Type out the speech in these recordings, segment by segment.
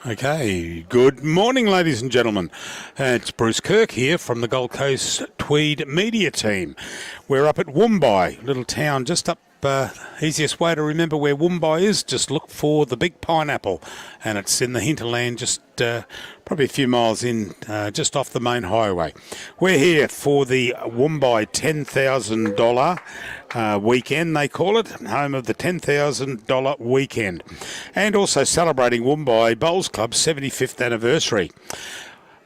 Okay, good morning, ladies and gentlemen. It's Bruce Kirk here from the Gold Coast-Tweed media team. We're up at Woombye, little town just up. Easiest way to remember where Woombye is, just look for the big pineapple, and it's in the hinterland, just probably a few miles in, just off the main highway. We're here for the Woombye $10,000 weekend, they call it, home of the $10,000 weekend, and also celebrating Woombye Bowls Club's 75th anniversary.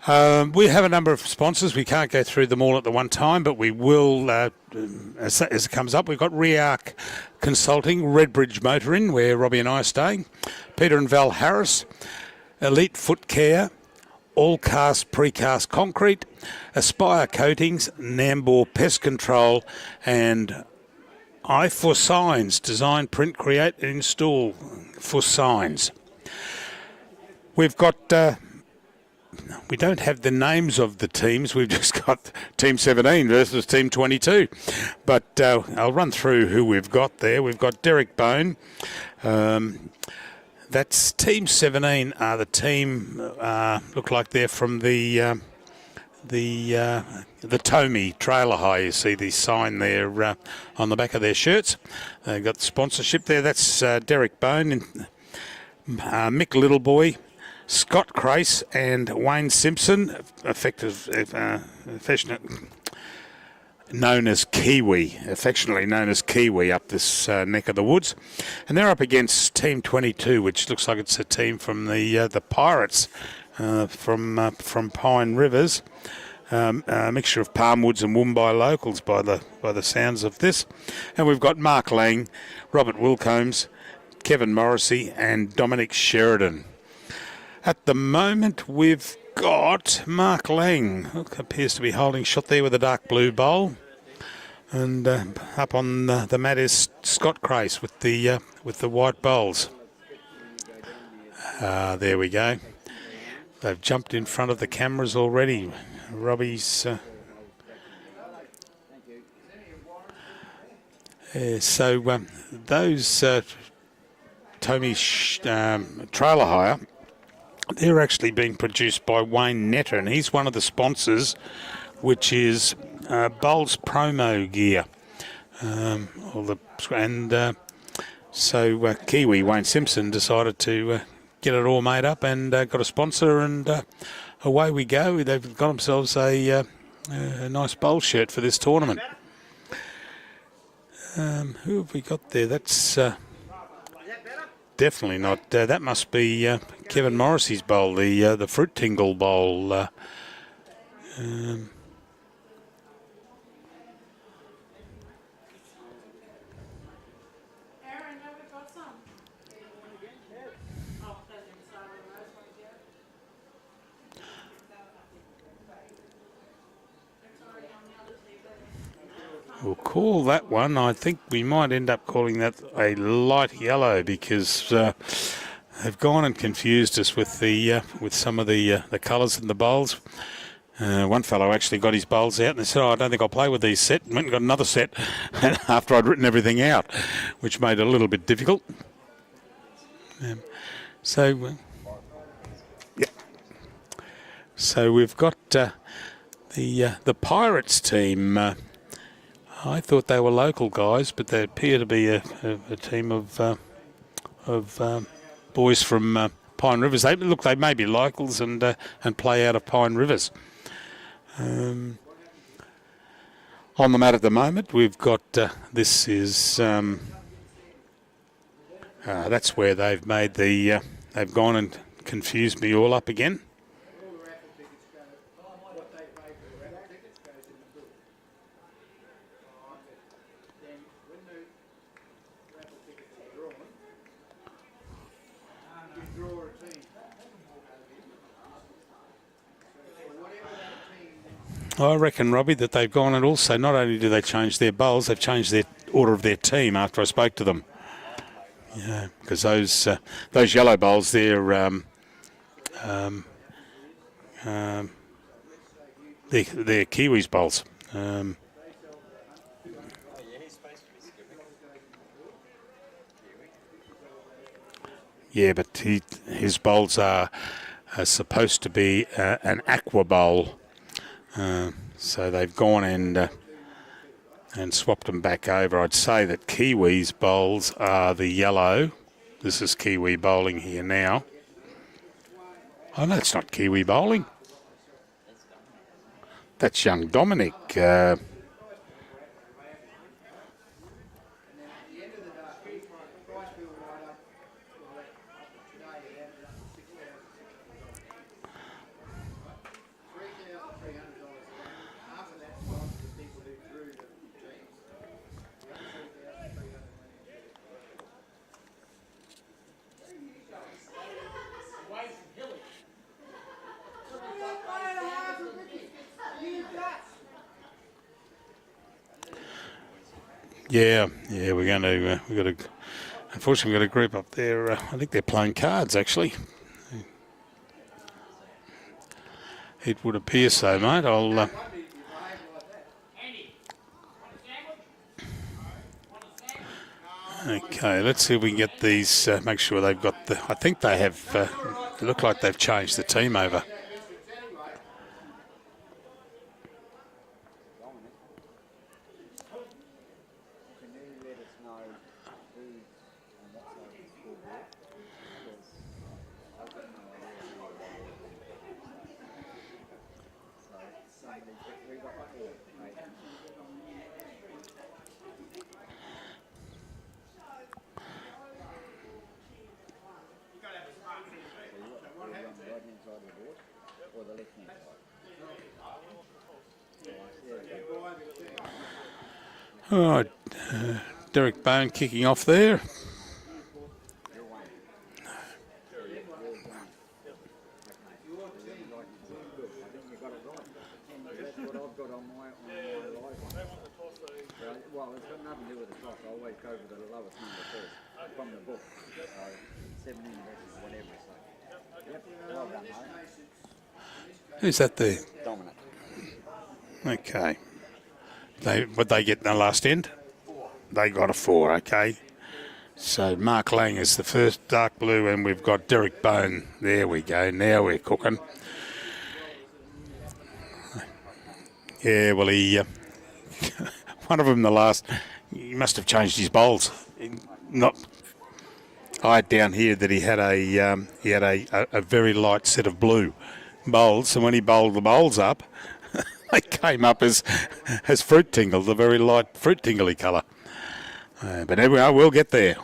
We have a number of sponsors. We can't go through them all at the one time, but we will as it comes up. We've got Rearc Consulting, Redbridge Motoring, where Robbie and I are staying, Peter and Val Harris, Elite Foot Care, All Cast Precast Concrete, Aspire Coatings, Nambour Pest Control, and I for Signs, design, print, create and install for signs. We've got... we don't have the names of the teams. We've just got Team 17 versus Team 22. But I'll run through who we've got there. We've got Derek Bone. That's Team 17 are the team, look like they're from the Tommy Trailer Hire. You see the sign there on the back of their shirts. They've got the sponsorship there. That's Derek Bone and Mick Littleboy, Scott Crace and Wayne Simpson, affectionately known as Kiwi, up this neck of the woods. And they're up against Team 22, which looks like it's a team from the Pirates from Pine Rivers. A mixture of Palmwoods and Woombye locals by the sounds of this. And we've got Mark Lang, Robert Wilcombs, Kevin Morrissey and Dominic Sheridan. At the moment, we've got Mark Lang, who appears to be holding shot there with a dark blue bowl. And up on the mat is Scott Crace with the white bowls. There we go. They've jumped in front of the cameras already. Robbie's... so those Tommy's Trailer Hire, they're actually being produced by Wayne Netter, and he's one of the sponsors, which is Bowls Promo Gear. So Kiwi, Wayne Simpson, decided to get it all made up and got a sponsor, and away we go. They've got themselves a nice bowl shirt for this tournament. Who have we got there? That's... definitely not. That must be Kevin Morrissey's bowl, the Fruit Tingle bowl. We'll call that one. I think we might end up calling that a light yellow because they've gone and confused us with some of the colours in the bowls. One fellow actually got his bowls out and they said, "Oh, I don't think I'll play with these set." And went and got another set after I'd written everything out, which made it a little bit difficult. So we've got the Pirates team. I thought they were local guys, but they appear to be a team of boys from Pine Rivers. They look, they may be locals and play out of Pine Rivers. On the mat at the moment, we've got this is that's where they've made the they've gone and confused me all up again. I reckon, Robbie, that they've gone and also not only do they change their bowls, they've changed their order of their team after I spoke to them. Yeah, because those yellow bowls, they're Kiwis bowls. Yeah, but his bowls are supposed to be an aqua bowl. So they've gone and swapped them back over. I'd say that Kiwi's bowls are the yellow. This is Kiwi bowling here now. Oh, no, it's not Kiwi bowling. That's young Dominic. Yeah, we're going to. We've got a. Unfortunately, we've got a group up there. I think they're playing cards, actually. It would appear so, mate. I'll. Okay, let's see if we can get these. Make sure they've got the. I think they have. They look like they've changed the team over. All right, Derek Bone kicking off there. Well, it's got nothing to do with the toss. I always go for the lowest number first from the book. 17 versus whatever. So, yep, well done, mate. Who's that there? Dominic. Okay. What they get in the last end? They got a 4, okay. So Mark Lang is the first dark blue, and we've got Derek Bone. There we go. Now we're cooking. Yeah, well, he one of them the last. He must have changed his bowls. I had down here that he had a very light set of blue bowls, and when he bowled the bowls up, they came up as fruit tingle, the very light fruit tingly colour. But anyway, we'll get there.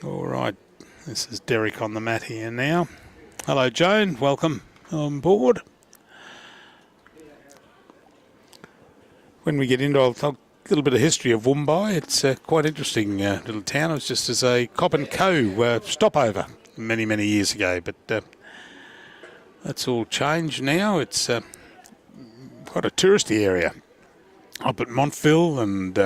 All right, this is Derek on the mat here now. Hello, Joan. Welcome on board. When we get into, I'll talk a little bit of history of Woombye. It's quite interesting little town. It was just as a Cop and Co. Stopover many, many years ago, but that's all changed now. It's quite a touristy area up at Montville, and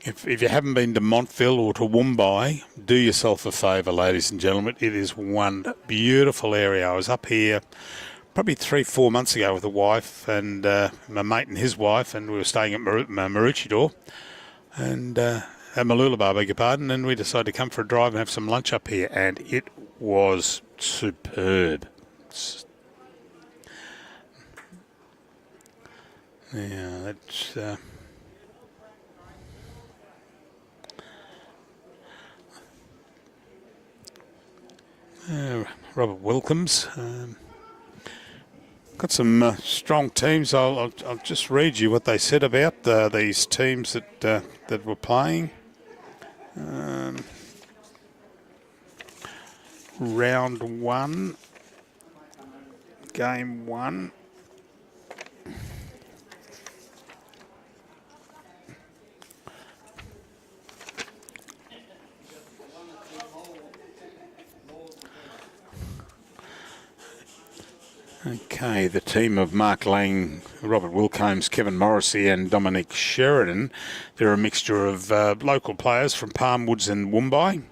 if you haven't been to Montville or to Woombye, do yourself a favour, ladies and gentlemen. It is one beautiful area. I was up here probably 3-4 months ago with a wife and my mate and his wife, and we were staying at Maroochydore and Mooloolaba, beg your pardon, and we decided to come for a drive and have some lunch up here, and it was superb. Yeah, that's Robert Wilkins. Got some strong teams. I'll just read you what they said about these teams that were playing. Round 1, game 1. Okay, the team of Mark Lang, Robert Wilcombs, Kevin Morrissey and Dominic Sheridan. They're a mixture of local players from Palmwoods and Woombye.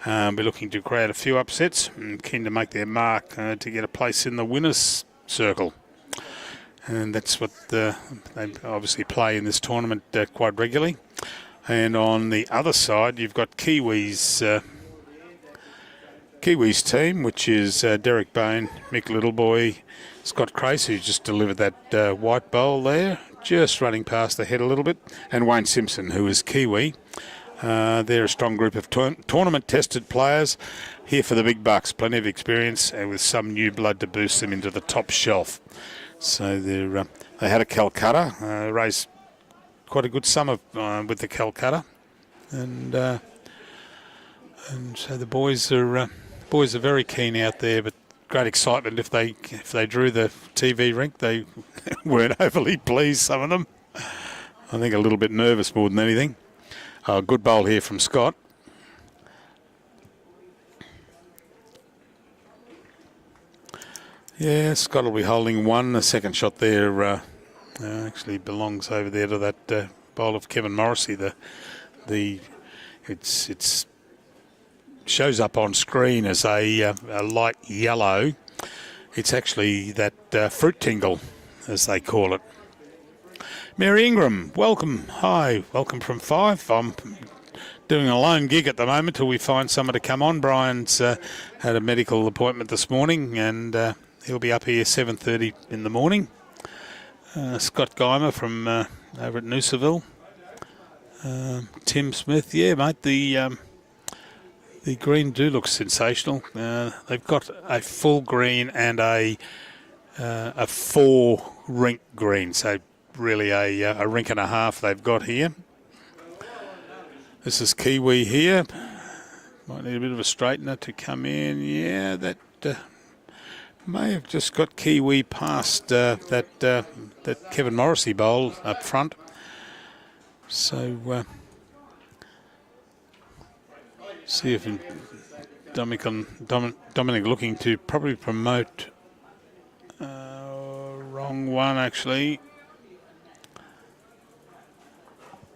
We're looking to create a few upsets and keen to make their mark to get a place in the winners' circle. And that's what they obviously play in this tournament quite regularly. And on the other side, you've got Kiwi's team, which is Derek Bone, Mick Littleboy, Scott Crace, who just delivered that white bowl there, just running past the head a little bit, and Wayne Simpson, who is Kiwi. They're a strong group of tournament-tested players here for the big bucks, plenty of experience, and with some new blood to boost them into the top shelf. So they had a Calcutta, raised quite a good sum with the Calcutta, and so the boys are very keen out there, but great excitement. If they drew the TV rink, they weren't overly pleased, some of them. I think a little bit nervous more than anything. Good bowl here from Scott. Yeah, Scott will be holding one. The second shot there actually belongs over there to that bowl of Kevin Morrissey. It's shows up on screen as a light yellow. It's actually that fruit tingle, as they call it. Mary Ingram, welcome. Hi, welcome from 5. I'm doing a lone gig at the moment till we find someone to come on. Brian's had a medical appointment this morning, and he'll be up here 7:30 in the morning. Scott Geimer from over at Noosaville. Tim Smith, yeah, mate, the green do look sensational. They've got a full green and a 4 rink green, so really a rink and a half they've got here. This is Kiwi here. Might need a bit of a straightener to come in. Yeah, that may have just got Kiwi past that Kevin Morrissey bowl up front. So see if Dominic looking to probably promote wrong one actually.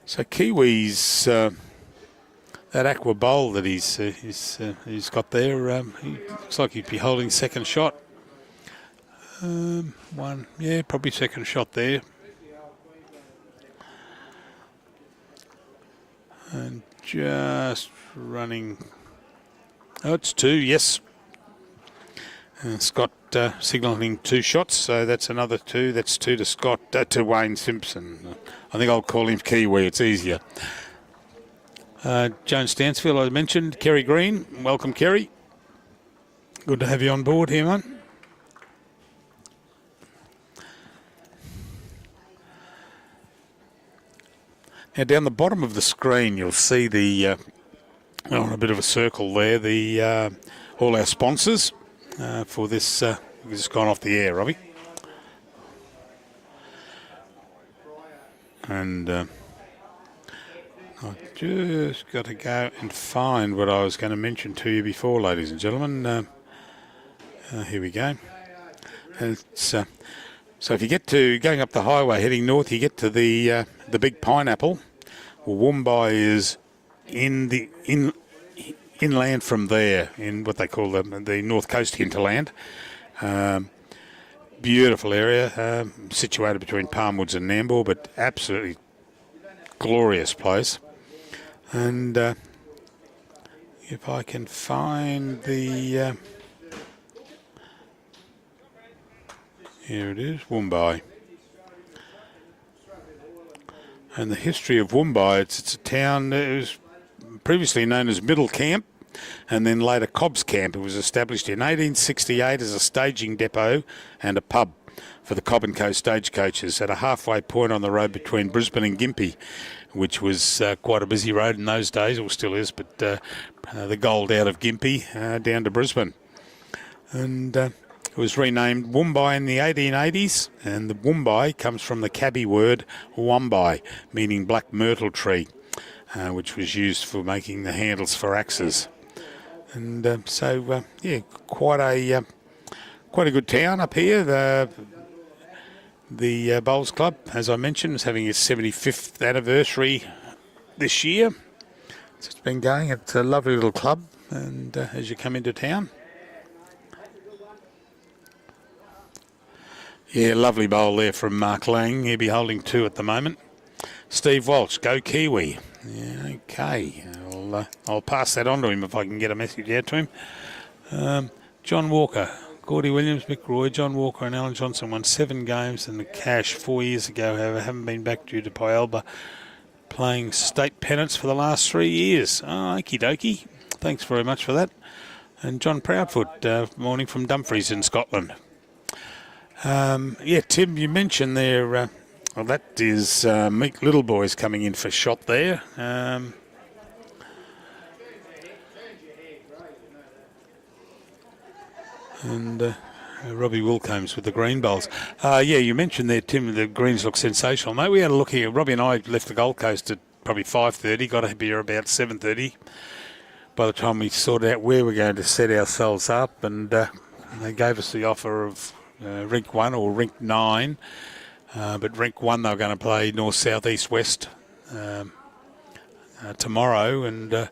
So Kiwi's that aqua bowl that he's got there. He looks like he'd be holding second shot. One, yeah, probably second shot there. And just running. Oh, it's 2, yes. Scott signalling 2 shots, so that's another 2. That's 2 to Scott, to Wayne Simpson. I think I'll call him Kiwi, it's easier. Joan Stansfield, I mentioned. Kerry Green, welcome, Kerry. Good to have you on board here, mate. Now, down the bottom of the screen, you'll see on a bit of a circle there, all our sponsors for this. We've just gone off the air, Robbie. And I've just got to go and find what I was going to mention to you before, ladies and gentlemen. Here we go. And it's, so if you get to going up the highway heading north, you get to the big pineapple. Well, Woombye is inland from there, in what they call the North Coast hinterland. Beautiful area, situated between Palmwoods and Nambour, but absolutely glorious place. And if I can find the... here it is, Woombye. And the history of Woombye, it's a town that was previously known as Middle Camp and then later Cobb's Camp. It was established in 1868 as a staging depot and a pub for the Cobb & Co stagecoaches at a halfway point on the road between Brisbane and Gympie, which was quite a busy road in those days, or still is, but the gold out of Gympie down to Brisbane. And it was renamed Woombye in the 1880s, and the Woombye comes from the Kabi word Woombye, meaning black myrtle tree, which was used for making the handles for axes. And yeah, quite a good town up here. The Bowls Club, as I mentioned, is having its 75th anniversary this year. It's been going. It's a lovely little club, and as you come into town. Yeah, lovely bowl there from Mark Lang. He'll be holding 2 at the moment. Steve Walsh, go Kiwi. Yeah, okay. I'll pass that on to him if I can get a message out to him. John Walker, Gordy Williams, Mick Roy, John Walker and Alan Johnson won 7 games in the cash 4 years ago. However, haven't been back due to Pyalba playing state pennants for the last 3 years. Oh, okie dokie. Thanks very much for that. And John Proudfoot, morning from Dumfries in Scotland. Yeah, Tim, you mentioned there, well, that is Meek Little Boys coming in for shot there. And Robbie Wilcombs with the green bowls. Yeah, you mentioned there, Tim, the greens look sensational. Mate, we had a look here. Robbie and I left the Gold Coast at probably 5:30, got up here about 7:30. By the time we sorted out where we're going to set ourselves up, and they gave us the offer of Rink 1 or Rink 9. But Rink 1 they were going to play north, south, east, west tomorrow, and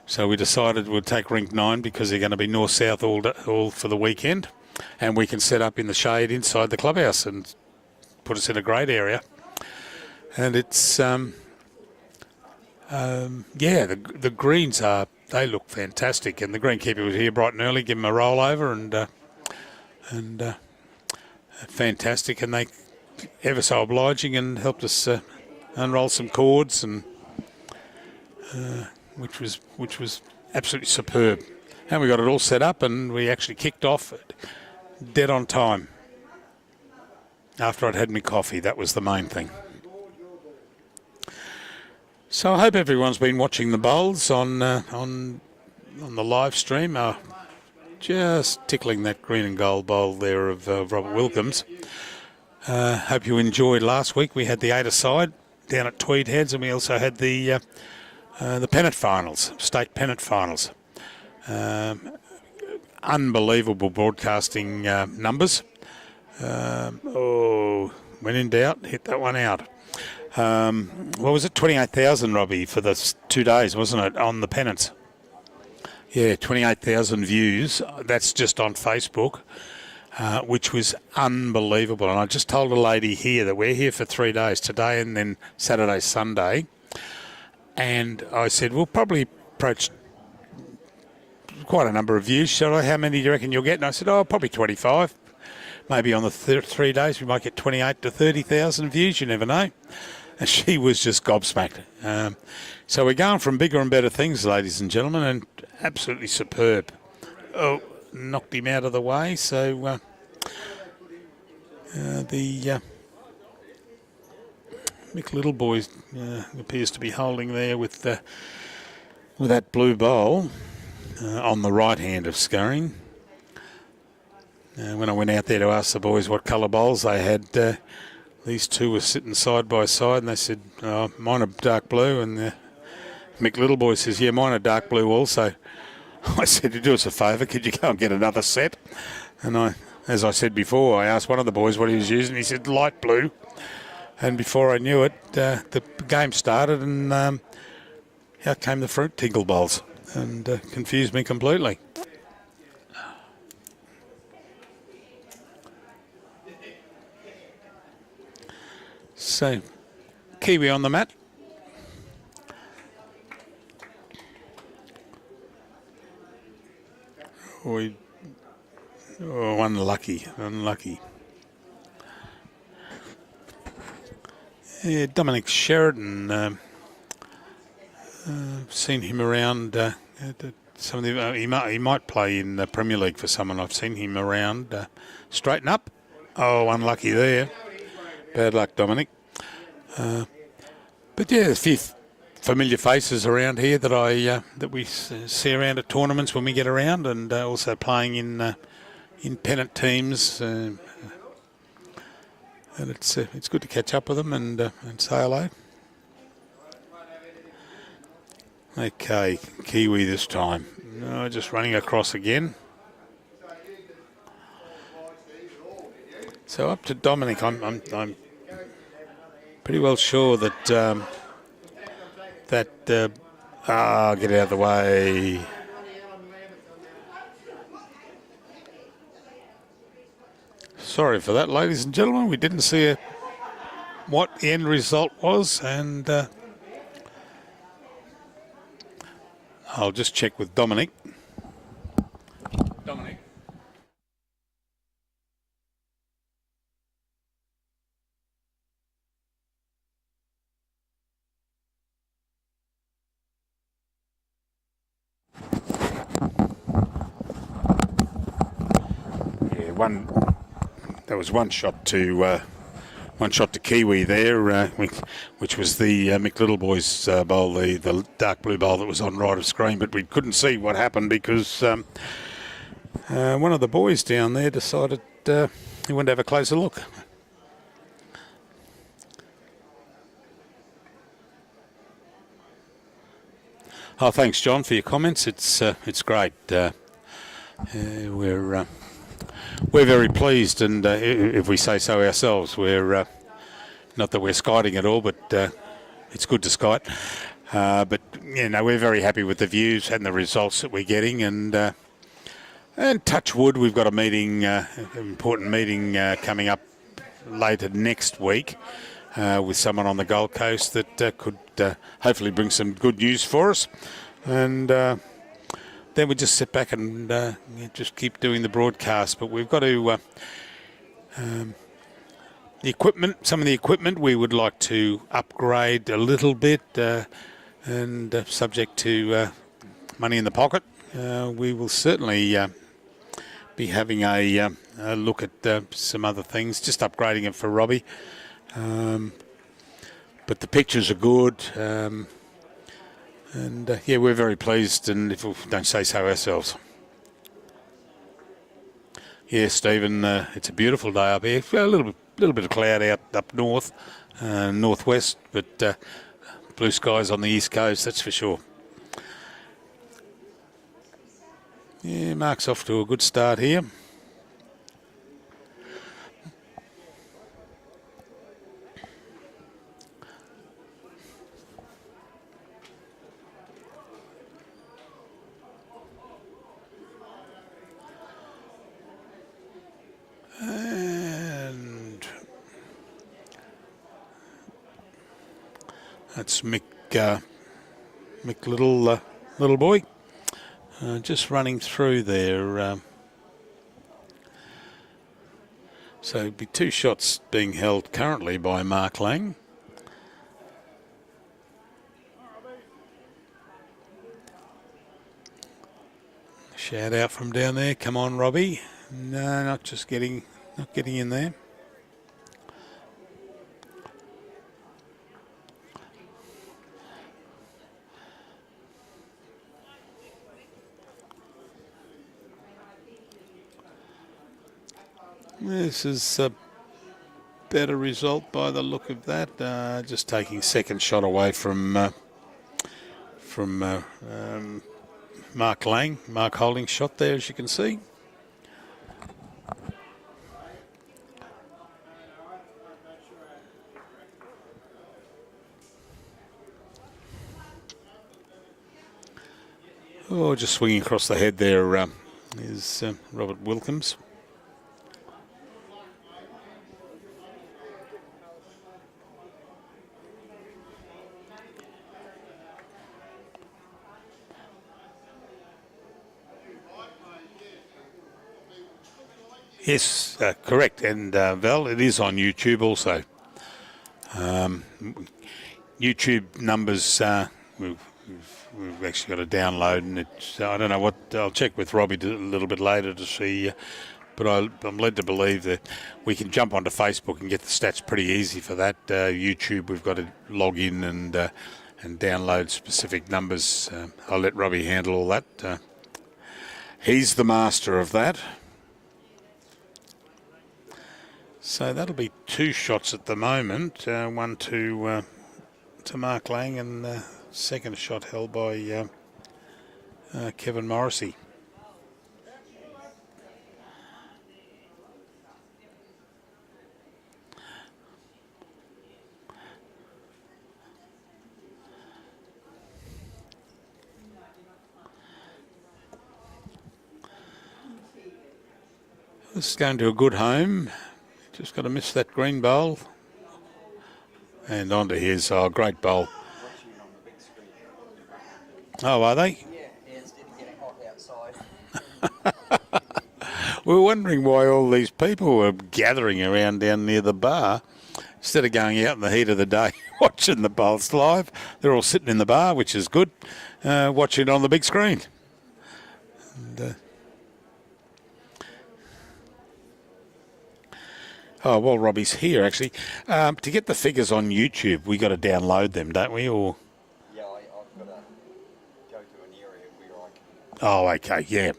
so we decided we'd take Rink 9 because they're going to be north, south all for the weekend, and we can set up in the shade inside the clubhouse and put us in a great area. And it's yeah, the greens they look fantastic, and the greenkeeper was here bright and early, give them a rollover, and fantastic, and they ever so obliging and helped us unroll some cords, and which was absolutely superb. And we got it all set up, and we actually kicked off dead on time. After I'd had my coffee, that was the main thing. So I hope everyone's been watching the bowls on the live stream. Just tickling that green and gold bowl there of Robert Wilkins. Hope you enjoyed last week. We had the 8-a-side down at Tweed Heads, and we also had the pennant finals, state pennant finals. Unbelievable broadcasting numbers. When in doubt, hit that one out. What was it? 28,000, Robbie, for the 2 days, wasn't it, on the pennants? Yeah, 28,000 views. That's just on Facebook. Which was unbelievable. And I just told a lady here that we're here for 3 days, today and then Saturday, Sunday. And I said, we'll probably approach quite a number of views. Shall I? How many do you reckon you'll get? And I said, probably 25. Maybe on the 3 days we might get 28 to 30,000 views. You never know. And she was just gobsmacked. So we're going from bigger and better things, ladies and gentlemen, and absolutely superb. Knocked him out of the way, so the Mick Little Boy appears to be holding there with that blue bowl on the right hand of sculling. When I went out there to ask the boys what colour bowls they had, these two were sitting side by side, and they said, mine are dark blue, and Mick Little Boy says, yeah, mine are dark blue also. I said, do us a favour, could you go and get another set? And as I said before, I asked one of the boys what he was using. He said, light blue. And before I knew it, the game started, and out came the fruit tinkle bowls, and confused me completely. So, Kiwi on the mat. Unlucky. Yeah, Dominic Sheridan. Seen him around. Some of the, he might play in the Premier League for someone. I've seen him around. Straighten up. Unlucky there. Bad luck, Dominic. But yeah, there's a few familiar faces around here that we see around at tournaments when we get around, and also playing in pennant teams. And it's good to catch up with them and say hello. Okay, Kiwi this time. No, just running across again. So up to Dominic. I'm pretty well sure that get out of the way. Sorry for that, ladies and gentlemen. We didn't see what the end result was, and I'll just check with Dominic. Dominic. There was one shot to Kiwi there, which was the Mick Littleboy's bowl, the dark blue bowl that was on right of screen, but we couldn't see what happened because one of the boys down there decided he wanted to have a closer look. Oh, thanks, John, for your comments. It's great. We're very pleased, and if we say so ourselves, we're not that we're skiting at all, but it's good to skite. But we're very happy with the views and the results that we're getting, and touch wood, we've got a meeting, important meeting coming up later next week with someone on the Gold Coast that could hopefully bring some good news for us, and. Then we just sit back and just keep doing the broadcast. But we've got to the equipment. Some of the equipment we would like to upgrade a little bit, and subject to money in the pocket, we will certainly be having a look at some other things. Just upgrading it for Robbie. But the pictures are good. And we're very pleased, and if we don't say so ourselves. Yeah, Stephen, it's a beautiful day up here. A little bit of cloud out up north, northwest, but blue skies on the east coast, that's for sure. Yeah, Mark's off to a good start here. And that's Mick little boy, just running through there. So it'd be 2 shots being held currently by Mark Lang. Shout out from down there. Come on, Robbie. No, not getting in there. This is a better result by the look of that. Just taking second shot away from Mark Lang. Mark Holding's shot there, as you can see. Oh, just swinging across the head there is Robert Wilkins. Yes, correct. And Val, it is on YouTube also. YouTube numbers, we've actually got to download, and it's, I don't know what, I'll check with Robbie a little bit later to see, but I'm led to believe that we can jump onto Facebook and get the stats pretty easy for that. YouTube, we've got to log in and download specific numbers. I'll let Robbie handle all that. He's the master of that. So that'll be 2 shots at the moment, one to Mark Lang, and second shot held by Kevin Morrissey. This is going to a good home. Just got to miss that green bowl. And onto his great bowl. Watching it on the big screen. Oh, are they? Yeah, instead of getting hot outside. We were wondering why all these people were gathering around down near the bar. Instead of going out in the heat of the day watching the bowls live, they're all sitting in the bar, which is good, watching it on the big screen. And, while Robbie's here, actually, to get the figures on YouTube, we got to download them, don't we? Or Yeah, I've got to go to an area where I can. oh, okay, yeah.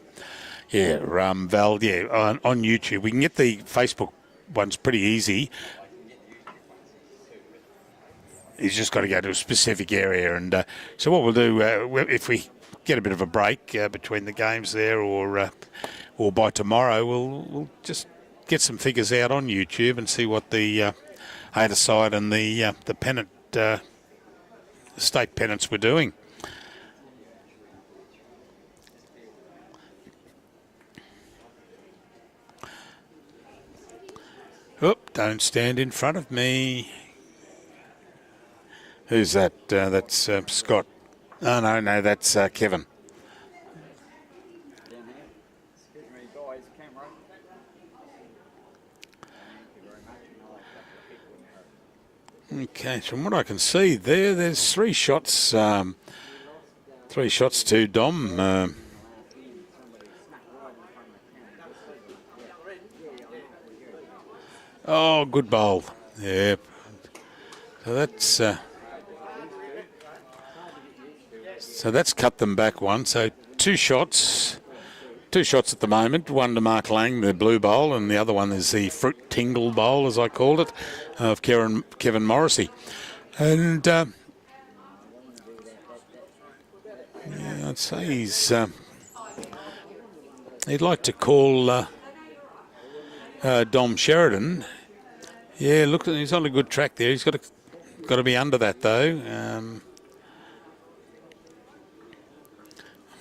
Val, on YouTube. We can get the Facebook ones pretty easy. He's just got to go to a specific area. And so what we'll do, if we get a bit of a break between the games there or by tomorrow, we'll just get some figures out on YouTube and see what the either side and the pennant, state pennants were doing. Oop, don't stand in front of me. Who's that? That's Scott. Oh, no, that's Kevin. Down there. Excuse me, guys, camera. Thank you very much. And I'll have a couple of people in there. Okay, so from what I can see there's 3 shots. 3 shots to Dom. Oh, good bowl. Yeah. So that's cut them back one. So 2 shots. 2 shots at the moment. One to Mark Lang, the blue bowl, and the other one is the fruit tingle bowl, as I called it, of Kevin Morrissey. And I'd say he'd like to call Dom Sheridan. Yeah, look, he's on a good track there. He's got to be under that though.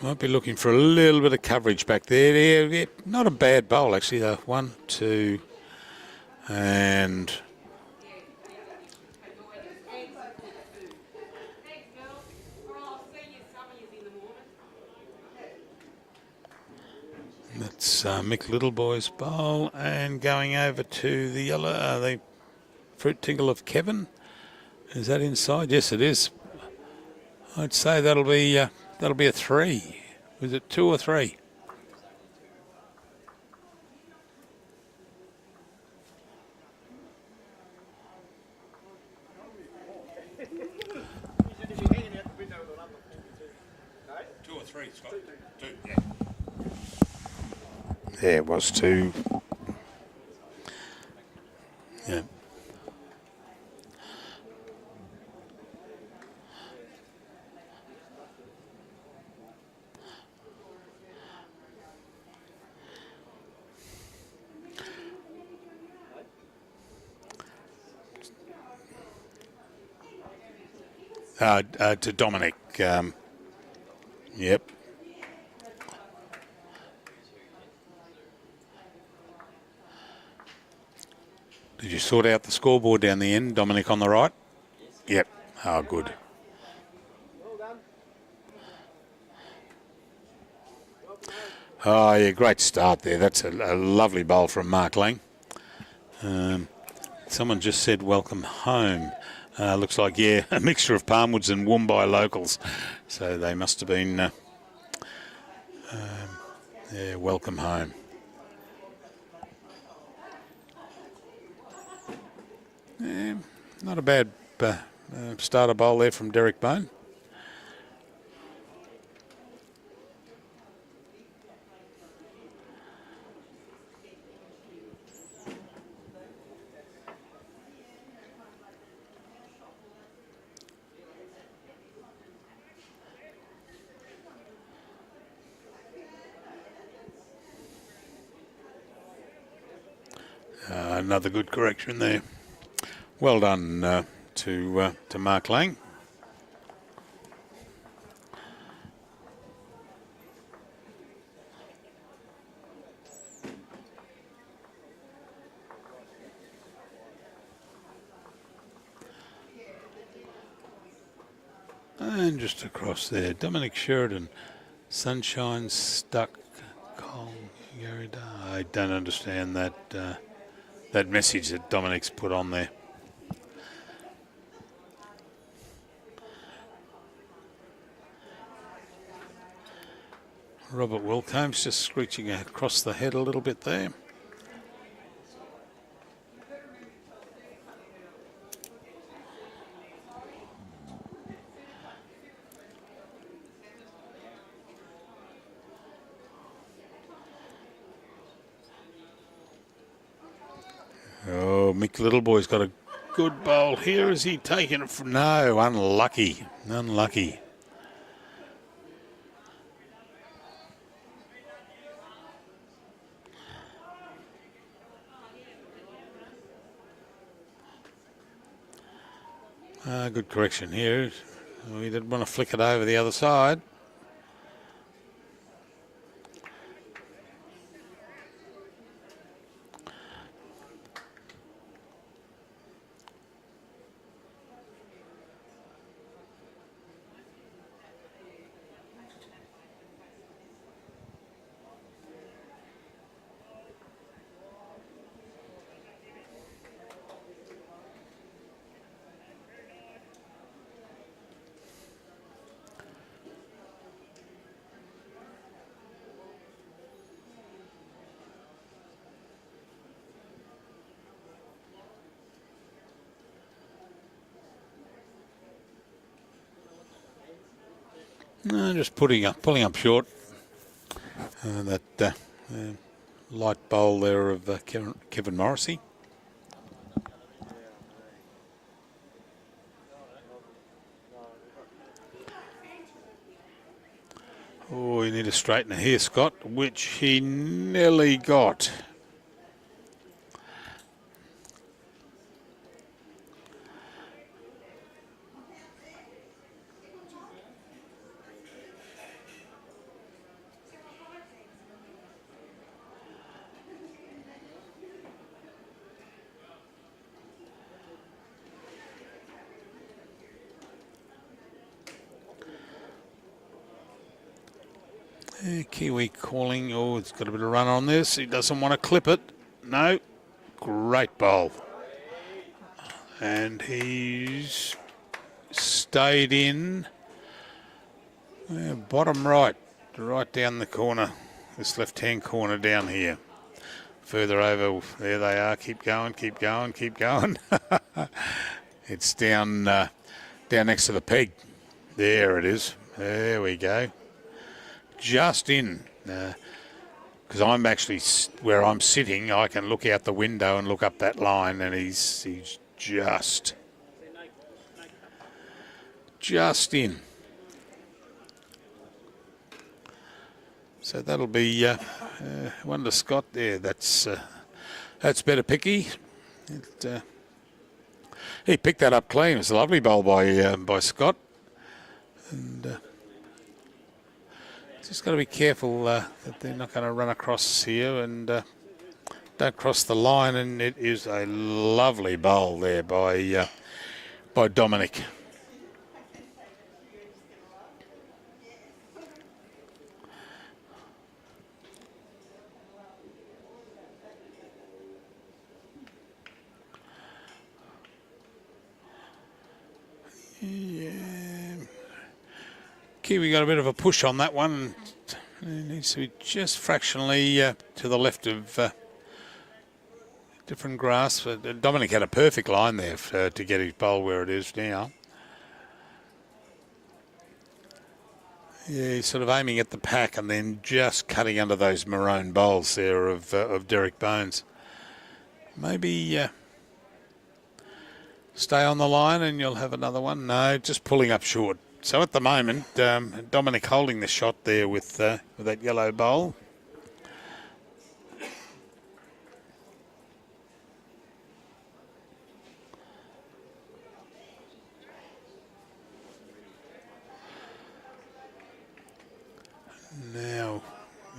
Might be looking for a little bit of coverage back there. Yeah, not a bad bowl actually though. 1, 2, and that's Mick Littleboy's bowl, and going over to the yellow, the fruit tingle of Kevin. Is that inside? Yes, it is. I'd say that'll be a 3. Was it 2 or 3? Two or 3, Scott. 2, yeah. Yeah, it was 2. Yeah. To Dominic. Yep. Did you sort out the scoreboard down the end, Dominic on the right? Yep. Oh, good. Oh, yeah, great start there. That's a lovely bowl from Mark Lang. Someone just said welcome home. Looks like, yeah, a mixture of Palmwoods and Woombye locals. So they must have been, yeah, welcome home. Yeah, not a bad starter bowl there from Derek Bone. Another good correction there. Well done to Mark Lang. And just across there, Dominic Sheridan. Sunshine stuck. I don't understand that that message that Dominic's put on there. Robert Wilcombs just screeching across the head a little bit there. Oh, Mick Littleboy's got a good bowl here. Is he taking it from? No, unlucky. Unlucky. Good correction here. We didn't want to flick it over the other side. No, just pulling up short. That light bowl there of Kevin Morrissey. Oh, you need a straightener here, Scott, which he nearly got. Kiwi calling. Oh, it's got a bit of run on this. He doesn't want to clip it. No. Great bowl. And he's stayed in. Bottom right. Right down the corner. This left-hand corner down here. Further over. There they are. Keep going, keep going, keep going. It's down, down next to the peg. There it is. There we go. Just in, because I'm actually where I'm sitting. I can look out the window and look up that line, and he's just in. So that'll be one to Scott there. That's better picky. He picked that up clean. It's a lovely bowl by Scott, and. Just got to be careful that they're not going to run across here and don't cross the line. And it is a lovely bowl there by Dominic. Yeah. Kiwi got a bit of a push on that one. It needs to be just fractionally to the left of different grass. Dominic had a perfect line there to get his bowl where it is now. Yeah, he's sort of aiming at the pack and then just cutting under those maroon bowls there of Derek Bones. Maybe stay on the line and you'll have another one. No, just pulling up short. So at the moment, Dominic holding the shot there with that yellow bowl. Now,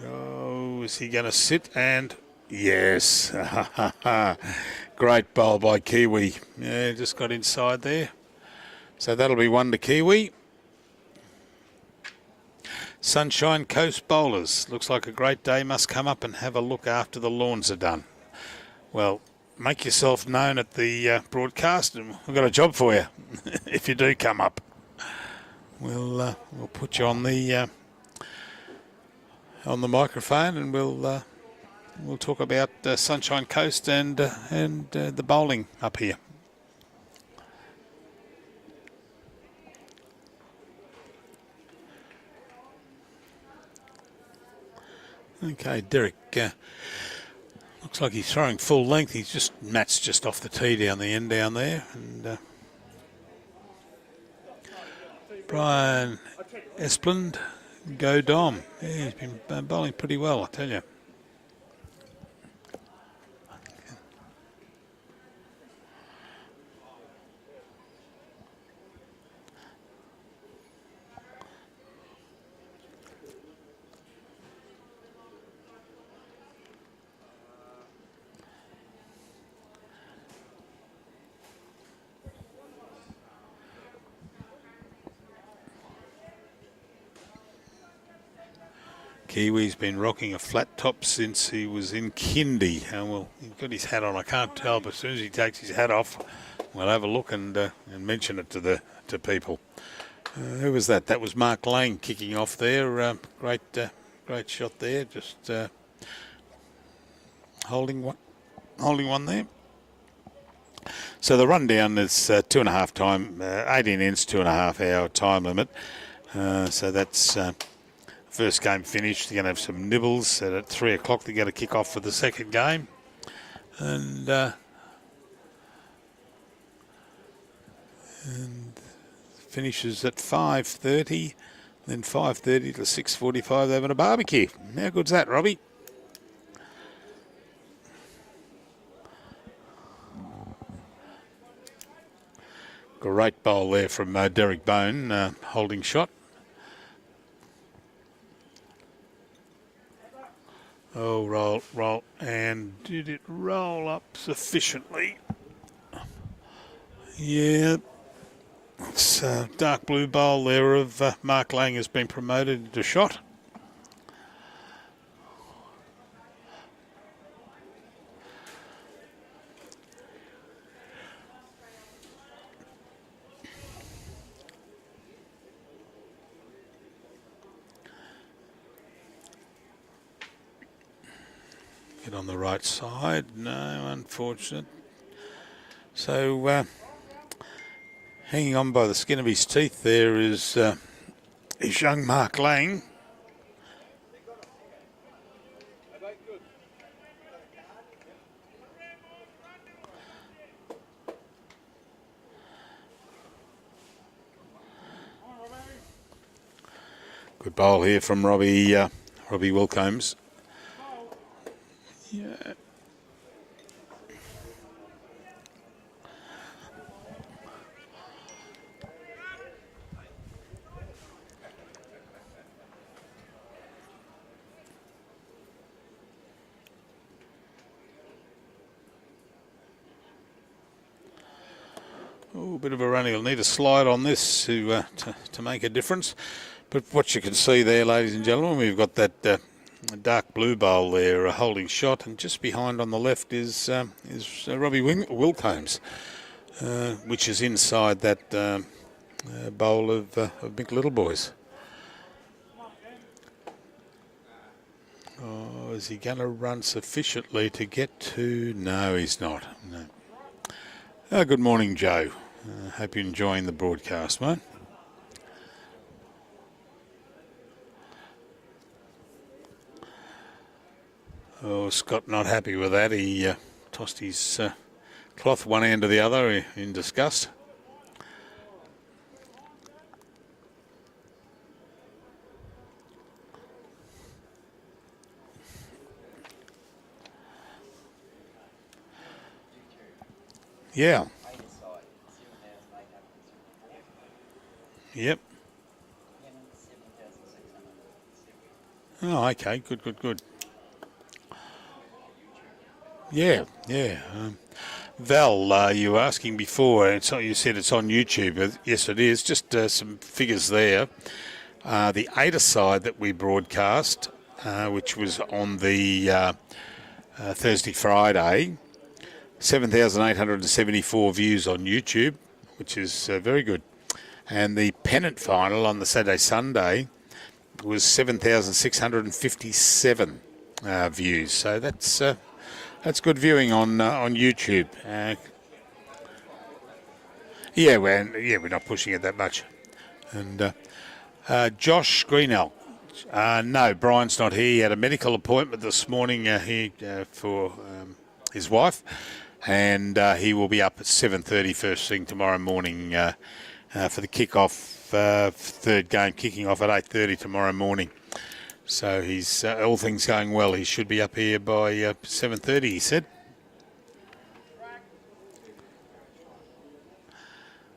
oh, is he going to sit? And yes, great bowl by Kiwi. Yeah, just got inside there. So that'll be one to Kiwi. Sunshine Coast bowlers. Looks like a great day. Must come up and have a look after the lawns are done. Well, make yourself known at the broadcast, and we've got a job for you if you do come up. We'll put you on the microphone, and we'll talk about Sunshine Coast and the bowling up here. Okay, Derek. Looks like he's throwing full length. Matt's just off the tee down the end down there, and Brian Esplund, go Dom. Yeah, he's been bowling pretty well, I tell you. Kiwi's been rocking a flat top since he was in kindy. Well, he's got his hat on. I can't tell, but as soon as he takes his hat off, we'll have a look and mention it to people. Who was that? That was Mark Lane kicking off there. Great shot there. Just holding one there. So the rundown is 2.5 time, 18 ends, 2.5 hour time limit. So that's. First game finished. They're going to have some nibbles. At 3 o'clock, they're going to kick off for the second game. And finishes at 5:30. Then 5:30 to 6:45, they're having a barbecue. How good's that, Robbie? Great bowl there from Derek Bone, holding shot. Oh, roll, and did it roll up sufficiently? Yeah, it's a dark blue bowl there of Mark Lang has been promoted into shot. Get on the right side. No, unfortunate. So, hanging on by the skin of his teeth there is young Mark Lang. Good bowl here from Robbie Wilcombs. Yeah. Oh, a bit of a run. He'll need a slide on this to make a difference. But what you can see there, ladies and gentlemen, we've got that dark blue bowl there, holding shot, and just behind on the left is Robbie Wilcombs, which is inside that bowl of Mick Littleboys. Oh, is he going to run sufficiently to get to? No, he's not. No. Good morning, Joe. Hope you're enjoying the broadcast, mate. Oh, Scott not happy with that. He tossed his cloth one end to the other in disgust. Yeah. Yep. Oh, okay. Good. Yeah. Val, you were asking before, you said it's on YouTube. Yes, it is. Just some figures there. the 8-a-side that we broadcast, which was on the Thursday, Friday. 7,874 views on YouTube, which is very good. And the pennant final on the Saturday, Sunday was 7,657 views. So that's good viewing on YouTube. We're not pushing it that much. And Josh Greenell. No, Brian's not here. He had a medical appointment this morning for his wife. And he will be up at 7:30 first thing tomorrow morning for the kick-off, third game kicking off at 8:30 tomorrow morning. So he's all things going well. He should be up here by 7:30, he said.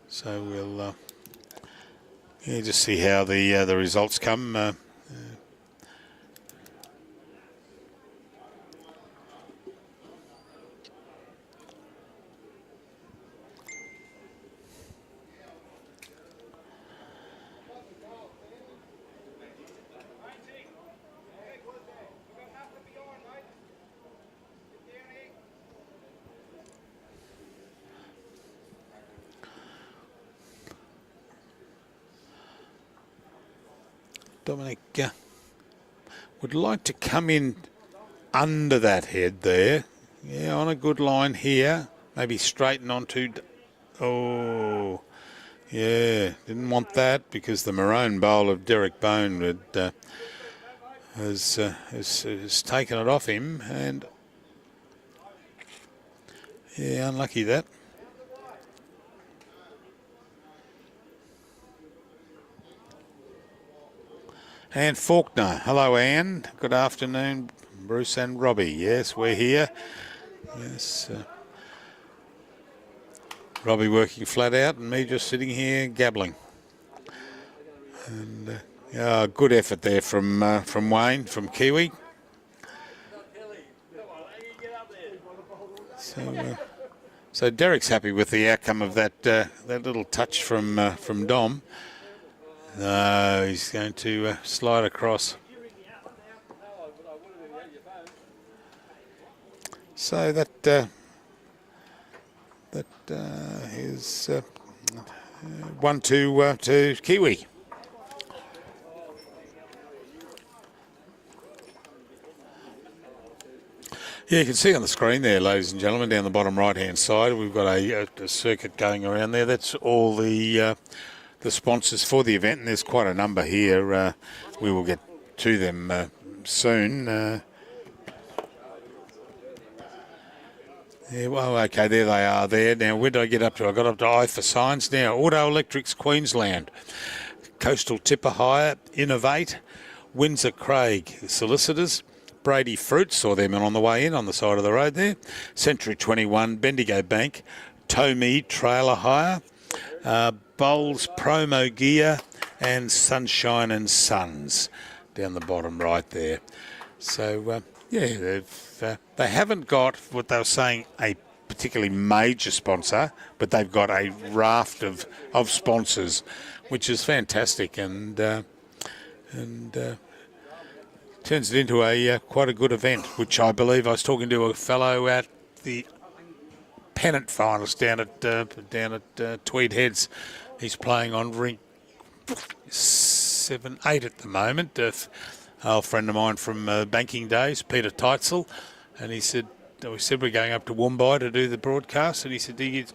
So we'll just see how the results come. Dominic would like to come in under that head there. Yeah, on a good line here. Maybe straighten onto... Oh, yeah, didn't want that because the maroon bowl of Derek Bone has taken it off him. And, yeah, unlucky that. Anne Faulkner. Hello, Anne. Good afternoon, Bruce and Robbie. Yes, we're here. Yes. Robbie working flat out and me just sitting here gabbling. And good effort there from Wayne, from Kiwi. So Derek's happy with the outcome of that little touch from Dom. He's going to slide across. So that is 1-2 to Kiwi. Yeah, you can see on the screen there, ladies and gentlemen, down the bottom right-hand side, we've got a circuit going around there. That's all the sponsors for the event, and there's quite a number here. We will get to them soon. Yeah, well, okay, there they are there. Now, where did I get up to? I got up to I for Signs. Now, Auto Electrics Queensland, Coastal Tipper Hire, Innovate, Windsor Craig Solicitors, Brady Fruit, saw them on the way in on the side of the road there, Century 21, Bendigo Bank, Tomei Trailer Hire, Bowls Promo Gear, and Sunshine and Sons down the bottom right there. So, yeah, they haven't got what they were saying a particularly major sponsor, but they've got a raft of sponsors, which is fantastic, and turns it into a quite a good event. Which I believe I was talking to a fellow at the pennant finals down at Tweed Heads. He's playing on rink 7, 8 at the moment. Old friend of mine from banking days, Peter Teitzel, and we said we're going up to Woombye to do the broadcast, and he said he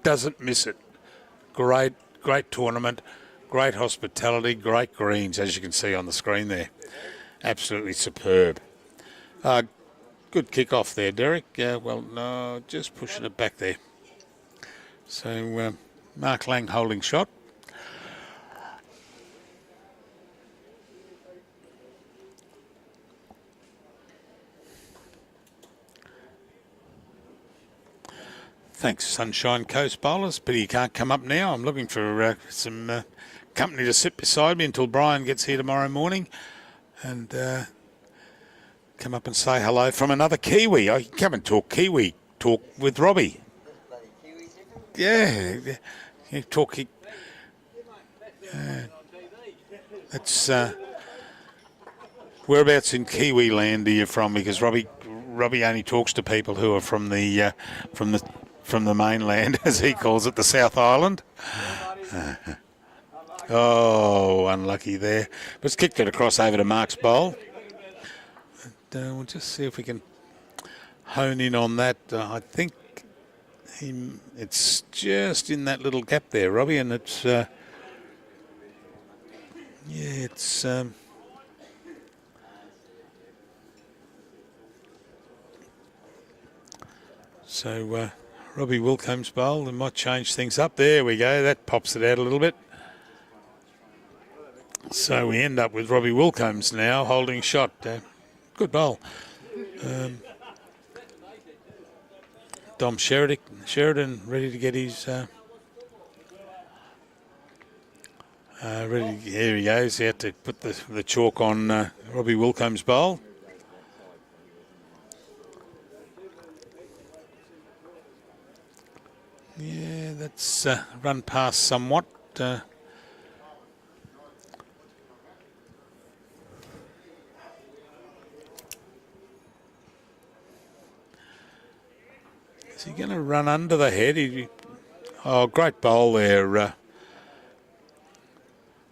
doesn't miss it. Great tournament, great hospitality, great greens, as you can see on the screen there. Absolutely superb. Good kick off there, Derek. Well, no, just pushing it back there. So Mark Lang holding shot. Thanks, Sunshine Coast bowlers. Pity you can't come up now. I'm looking for some company to sit beside me until Brian gets here tomorrow morning, and come up and say hello from another Kiwi. I come and talk Kiwi, talk with Robbie. Yeah, talk. It's whereabouts in Kiwi land are you from? Because Robbie only talks to people who are from the mainland, as he calls it, the South Island. Oh, unlucky there. But it's kicked it across over to Mark's bowl. We'll just see if we can hone in on that. I think it's just in that little gap there, Robbie, and it's so Robbie Wilcomb's bowl, it might change things up. There we go. That pops it out a little bit. So we end up with Robbie Wilcombs now holding shot. Good bowl. Dom Sheridan ready to get his... ready. Here he goes. He had to put the chalk on Robbie Wilcomb's bowl. Yeah, that's run past somewhat. Is he going to run under the head? Oh, great bowl there.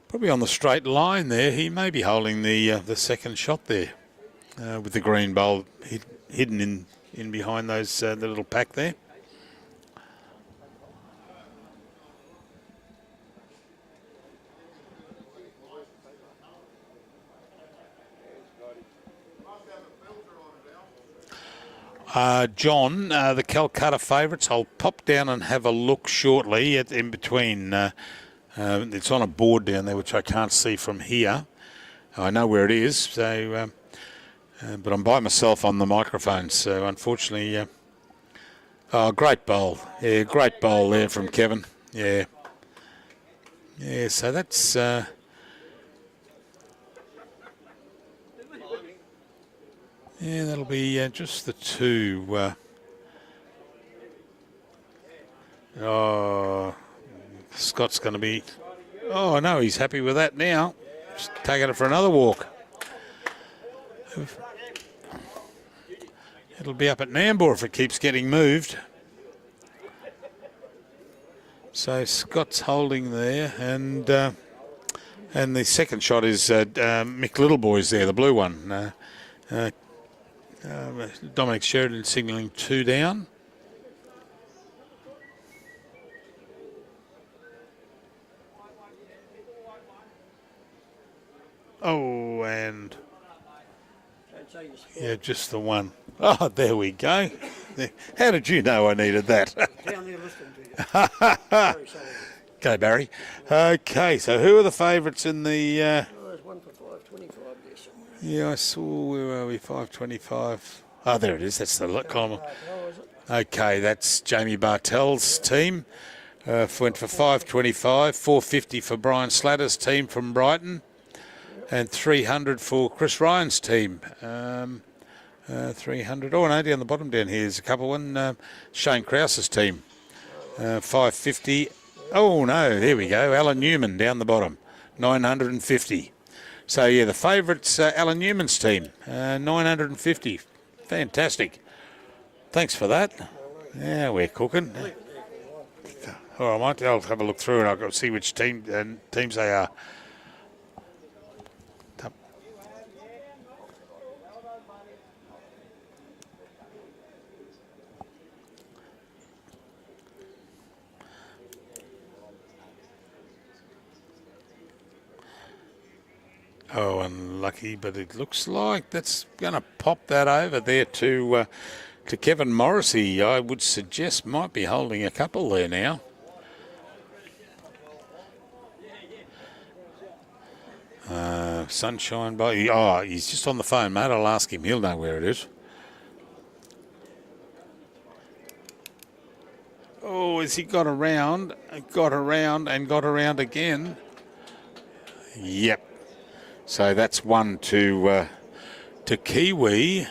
Probably on the straight line there. He may be holding the second shot there with the green bowl hidden in behind those the little pack there. John, the Calcutta favourites, I'll pop down and have a look shortly in between. It's on a board down there, which I can't see from here. I know where it is, so but I'm by myself on the microphone, so unfortunately... oh, great bowl. Yeah, great bowl there from Kevin. Yeah. Yeah, so that's... yeah, that'll be just the two. Oh, Scott's going to be... oh, no, he's happy with that now. Just taking it for another walk. It'll be up at Nambour if it keeps getting moved. So Scott's holding there, and the second shot is Mick Littleboy's there, the blue one. Dominic Sheridan signalling 2 down. Oh, and yeah, just the one. Oh, there we go. How did you know I needed that? Down there listening to you. Go, Barry. Okay, so who are the favourites in the... there's one for 5.25 there somewhere. yeah, I saw, where are we, 5.25. Oh, there it is, that's the column. Okay, that's Jamie Bartell's team. Went for 5.25, 4.50 for Brian Slatter's team from Brighton, and 300 for Chris Ryan's team. 300. Oh, no, down the bottom down here is a couple. One, Shane Krause's team. 5.50. Oh, no, there we go. Alan Newman down the bottom. 950. So, yeah, the favourite's Alan Newman's team. 950. Fantastic. Thanks for that. Yeah, we're cooking. Oh, I'll have a look through and I'll see which teams they are. Oh, unlucky, but it looks like that's going to pop that over there to Kevin Morrissey. I would suggest might be holding a couple there now. Sunshine by... oh, he's just on the phone, mate. I'll ask him. He'll know where it is. Oh, has he got around? Got around and got around again. Yep. So that's one to Kiwi.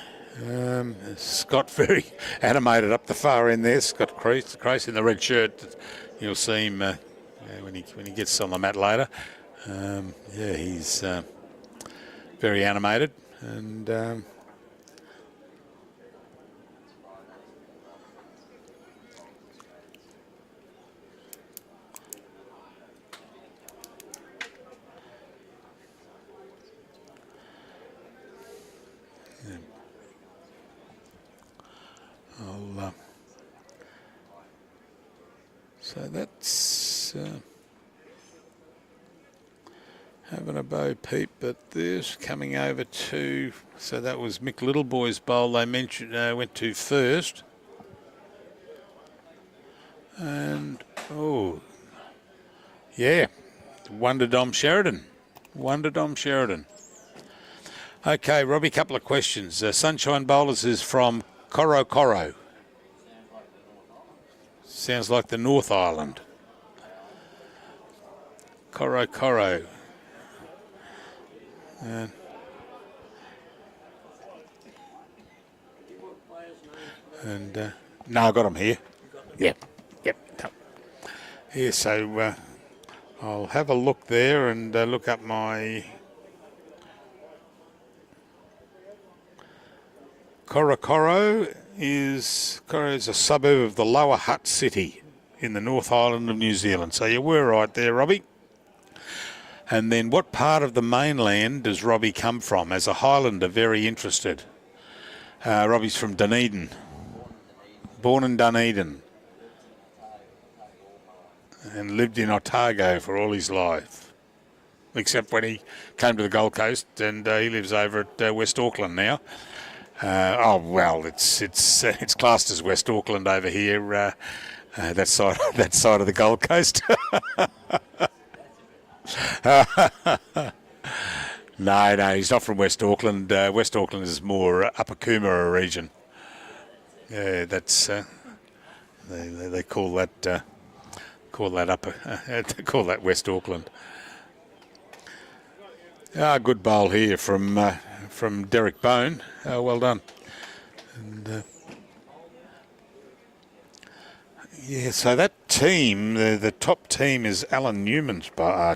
Scott very animated up the far end there. Scott Crease in the red shirt. You'll see him when he gets on the mat later. Yeah, he's very animated and so that's having a bow peep, but this coming over to, so that was Mick Littleboy's bowl they mentioned, went to first. And, oh, yeah, Wonder Dom Sheridan. Wonder Dom Sheridan. Okay, Robbie, couple of questions. Sunshine Bowlers is from Coro. Sounds like the North Island. Coro. And no, I got them here. Yep. Yeah, so I'll have a look there and look up my Coro is a suburb of the Lower Hutt City in the North Island of New Zealand. So you were right there, Robbie. And then what part of the mainland does Robbie come from? As a Highlander, very interested. Robbie's from Dunedin. Born in Dunedin. And lived in Otago for all his life. Except when he came to the Gold Coast, and he lives over at West Auckland now. Oh well, it's classed as West Auckland over here. That side of the Gold Coast. No, he's not from West Auckland. West Auckland is more Upper Coomera region. Yeah, that's they call that call that West Auckland. Good bowl here from Derek Bone. Well done. And yeah, so that team, the top team is Alan Newman's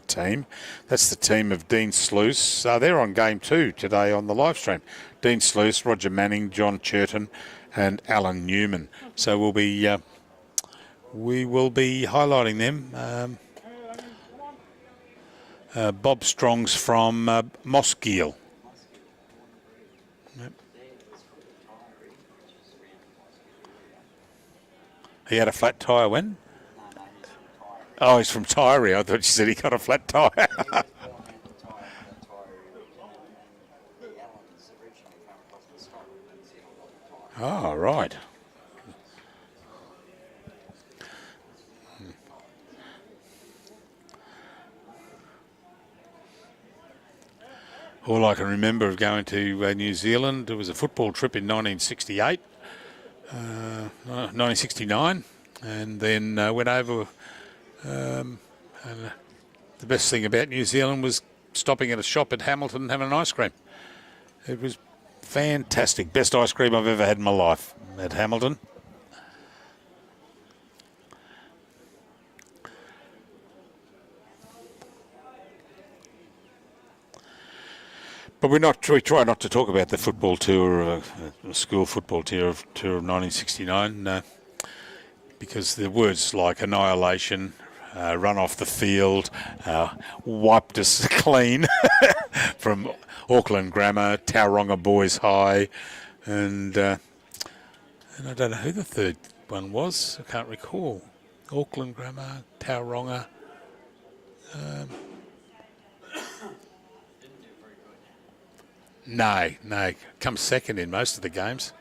team. That's the team of Dean Sluice. They're on game 2 today on the live stream. Dean Sluice, Roger Manning, John Churton, and Alan Newman. So we will be highlighting them. Bob Strong's from Mosgiel. Yep. He had a flat tyre when? Oh, he's from Tyree. I thought you said he got a flat tyre. Oh, right. All I can remember of going to New Zealand, it was a football trip in 1968, 1969, and then went over. And the best thing about New Zealand was stopping at a shop at Hamilton and having an ice cream. It was fantastic. Best ice cream I've ever had in my life at Hamilton. But we try not to talk about the football tour, the school football tour of 1969, because the words like annihilation, run off the field, wiped us clean from Auckland Grammar, Tauranga Boys High, and I don't know who the third one was. I can't recall. Auckland Grammar, Tauranga. No, comes second in most of the games.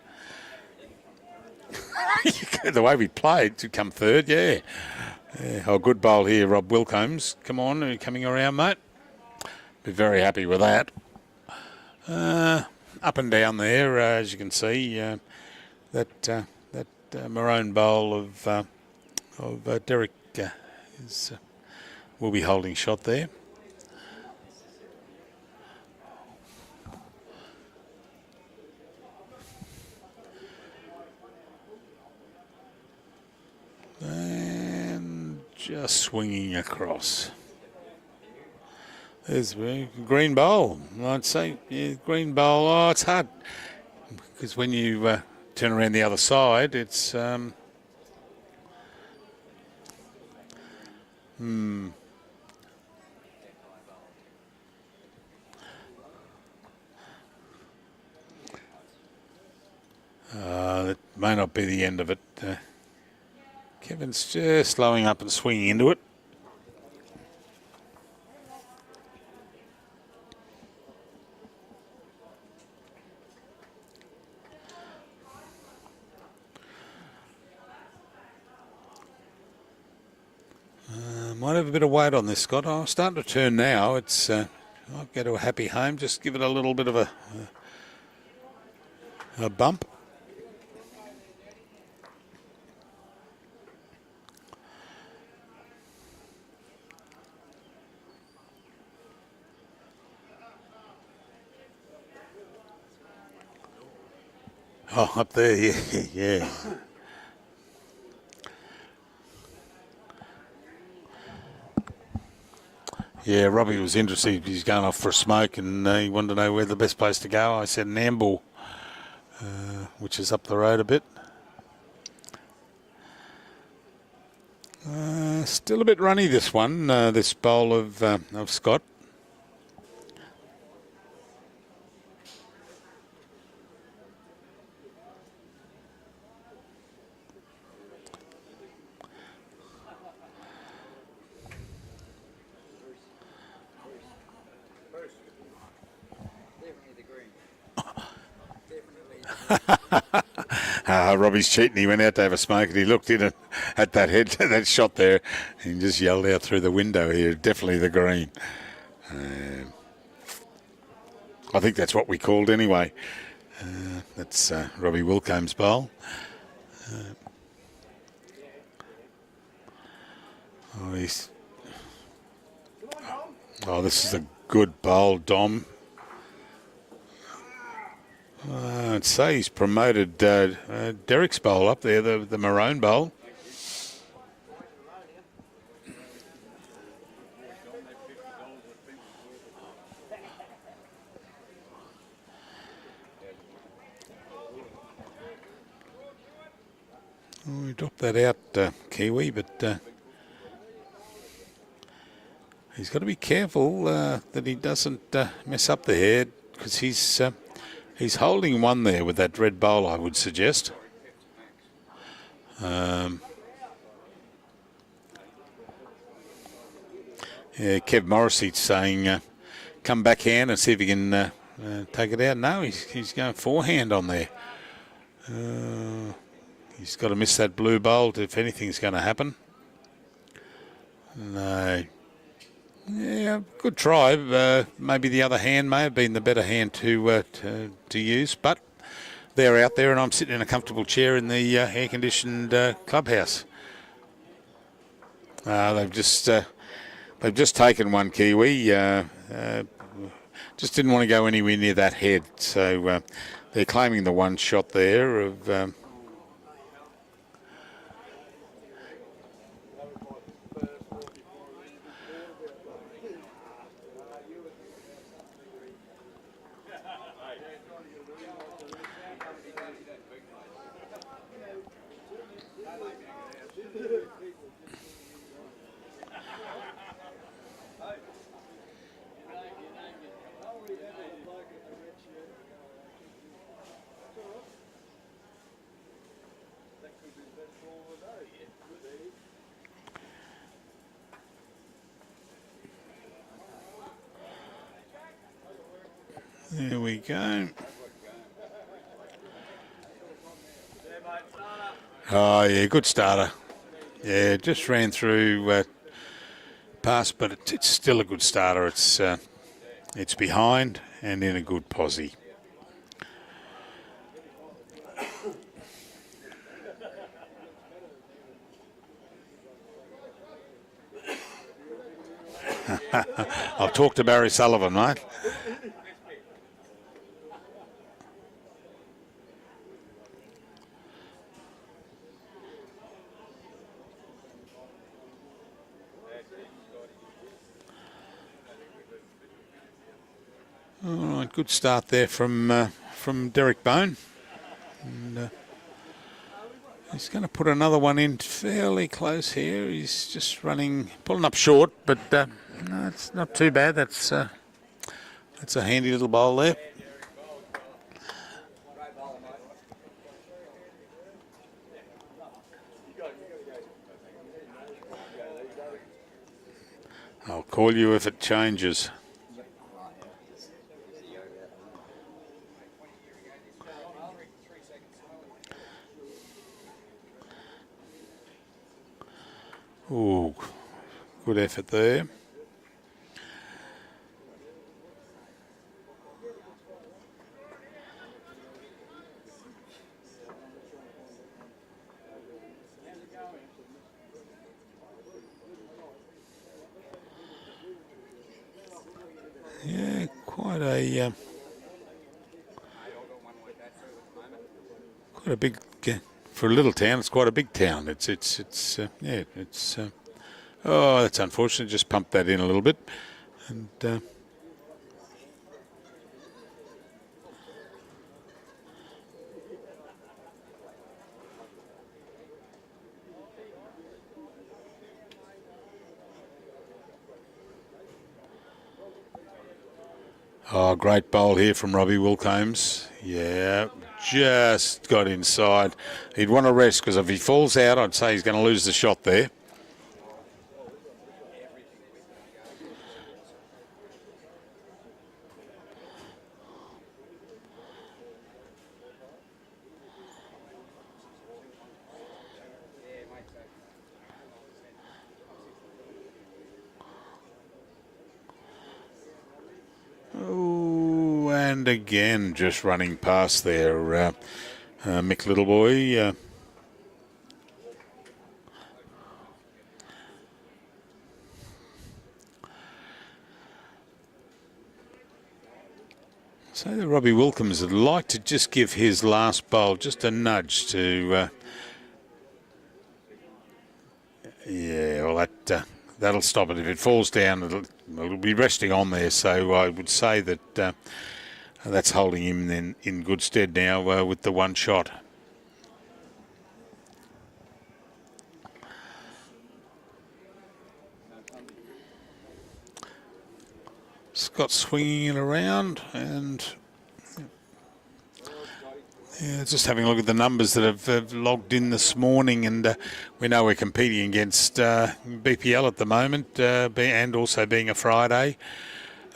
The way we played to come third, yeah. Oh, good bowl here, Rob Wilcombs. Come on, are you coming around, mate? Be very happy with that. Up and down there, as you can see, that maroon bowl of Derek will be holding shot there. And just swinging across. There's green bowl. I'd say green bowl. Oh, it's hard because when you turn around the other side, it's that may not be the end of it. Kevin's just slowing up and swinging into it. Might have a bit of weight on this, Scott. I'm starting to turn now. It's I'll go to a happy home. Just give it a little bit of a bump. Oh, up there, yeah, yeah. Yeah, Robbie was interested. He's going off for a smoke and he wanted to know where the best place to go. I said Namble, which is up the road a bit. Still a bit runny, this one, this bowl of Scott. Robbie's cheating. He went out to have a smoke and he looked in at that head, that shot there, and just yelled out through the window here, definitely the green. I think that's what we called anyway. That's Robbie Wilcomb's bowl. This is a good bowl, Dom. I'd say he's promoted Derek's bowl up there, the maroon bowl. We dropped that out, Kiwi, but he's got to be careful that he doesn't mess up the head, because he's holding one there with that red bowl, I would suggest. Yeah, Kev Morrissey saying, come backhand and see if he can take it out. No, he's going forehand on there. He's got to miss that blue bowl if anything's going to happen. No. Yeah, good try. Maybe the other hand may have been the better hand to use, but they're out there, and I'm sitting in a comfortable chair in the air-conditioned clubhouse. They've just taken one, Kiwi. Just didn't want to go anywhere near that head, so they're claiming the one shot there of. There we go. Oh, yeah, good starter. Yeah, just ran through past, but it's still a good starter. It's behind and in a good posse. I'll talk to Barry Sullivan, mate. All right, good start there from Derek Bone. And he's going to put another one in fairly close here. He's just pulling up short, but no, it's not too bad. That's a handy little bowl there. I'll call you if it changes. Ooh, good effort there. Yeah, quite a big for a little town. It's quite a big town. It's oh, that's unfortunate. Just pumped that in a little bit, and oh, great bowl here from Robbie Wilcombs. Yeah, just got inside. He'd want to rest because if he falls out, I'd say he's going to lose the shot there. Oh, and again, just running past there, Mick Littleboy. So that Robbie Wilkins would like to just give his last bowl just a nudge to, yeah, well that'll stop it. If it falls down, it'll be resting on there. So I would say that that's holding him in good stead now with the one shot. Scott swinging it around, and yeah, just having a look at the numbers that have logged in this morning, and we know we're competing against BPL at the moment, and also being a Friday.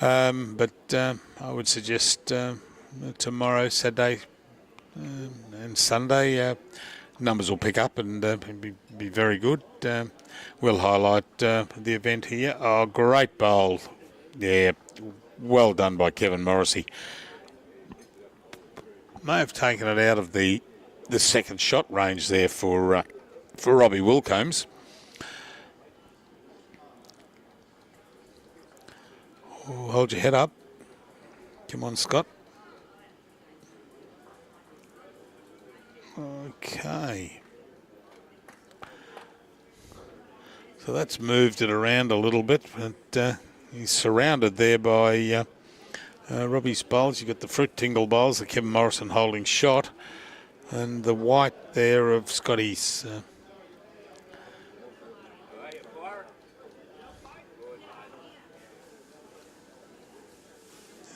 But I would suggest tomorrow, Saturday, and Sunday, numbers will pick up and be very good. We'll highlight the event here. Oh, great bowl. Yeah, well done by Kevin Morrissey. May have taken it out of the second shot range there for Robbie Wilcombs. Oh, hold your head up. Come on, Scott. Okay. So that's moved it around a little bit, but he's surrounded there by Robbie's bowls. You've got the fruit tingle bowls, the Kevin Morrison holding shot, and the white there of Scotty's.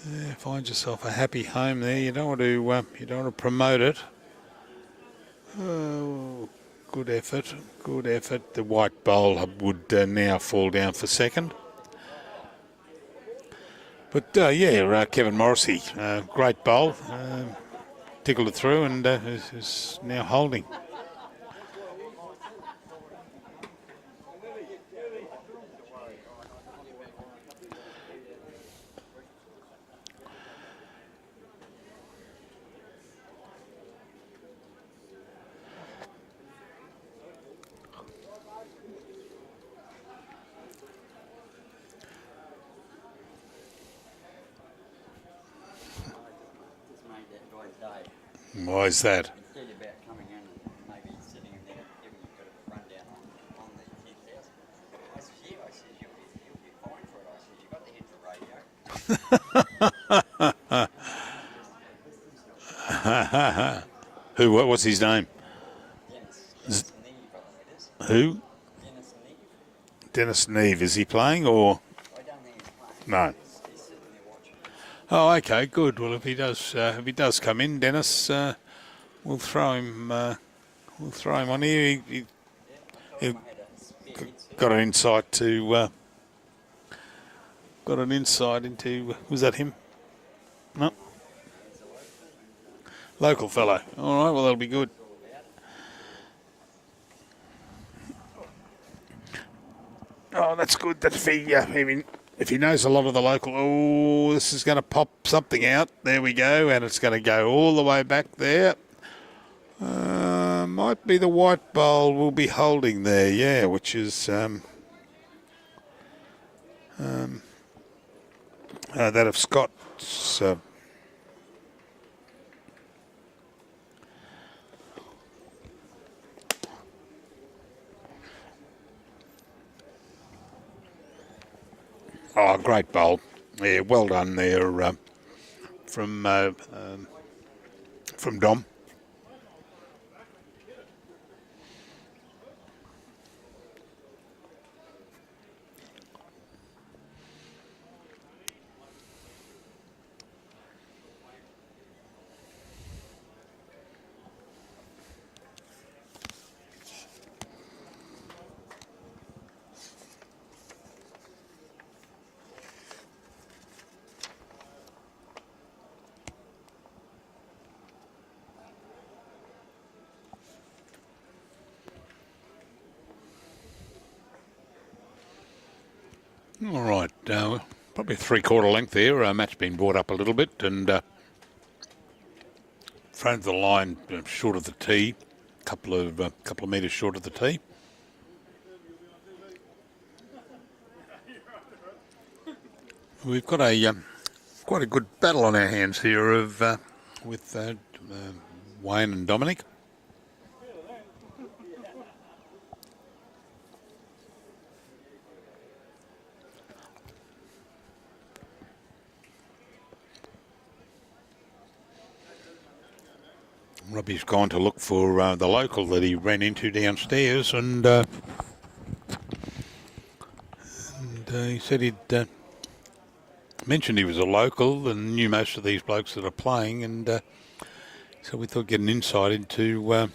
Yeah, find yourself a happy home there. You don't want to promote it. Oh, good effort, good effort. The white bowl would now fall down for second. But yeah, Kevin Morrissey, great bowl, tickled it through, and is now holding. Why is that? Instead about coming in and maybe sitting in there and giving you a bit of a rundown on the 10,000. I said, yeah, I said, you'll be fine for it. I said, you got the head for radio. Who? What's his name? Dennis Neve, I think it is. Who? Dennis Neve. Dennis Neve. Is he playing or? I don't think he's playing. No. He's sitting there watching. Oh, okay, good. Well, if he does come in, Dennis, we'll throw him. We'll throw him on here. He got an insight to. Got an insight into. Was that him? No. Local fellow. All right. Well, that'll be good. Oh, that's good. That if he knows a lot of the local. Oh, this is going to pop something out. There we go, and it's going to go all the way back there. Might be the white bowl we'll be holding there. Yeah, which is that of Scott's. Oh, great bowl. Yeah, well done there from Dom. All right, probably a three-quarter length there. Mat's been brought up a little bit and thrown to the line short of the tee, couple of metres short of the tee. We've got a quite a good battle on our hands here of with Wayne and Dominic. Robbie's gone to look for the local that he ran into downstairs, and he said he'd mentioned he was a local and knew most of these blokes that are playing, and so we thought get an insight into a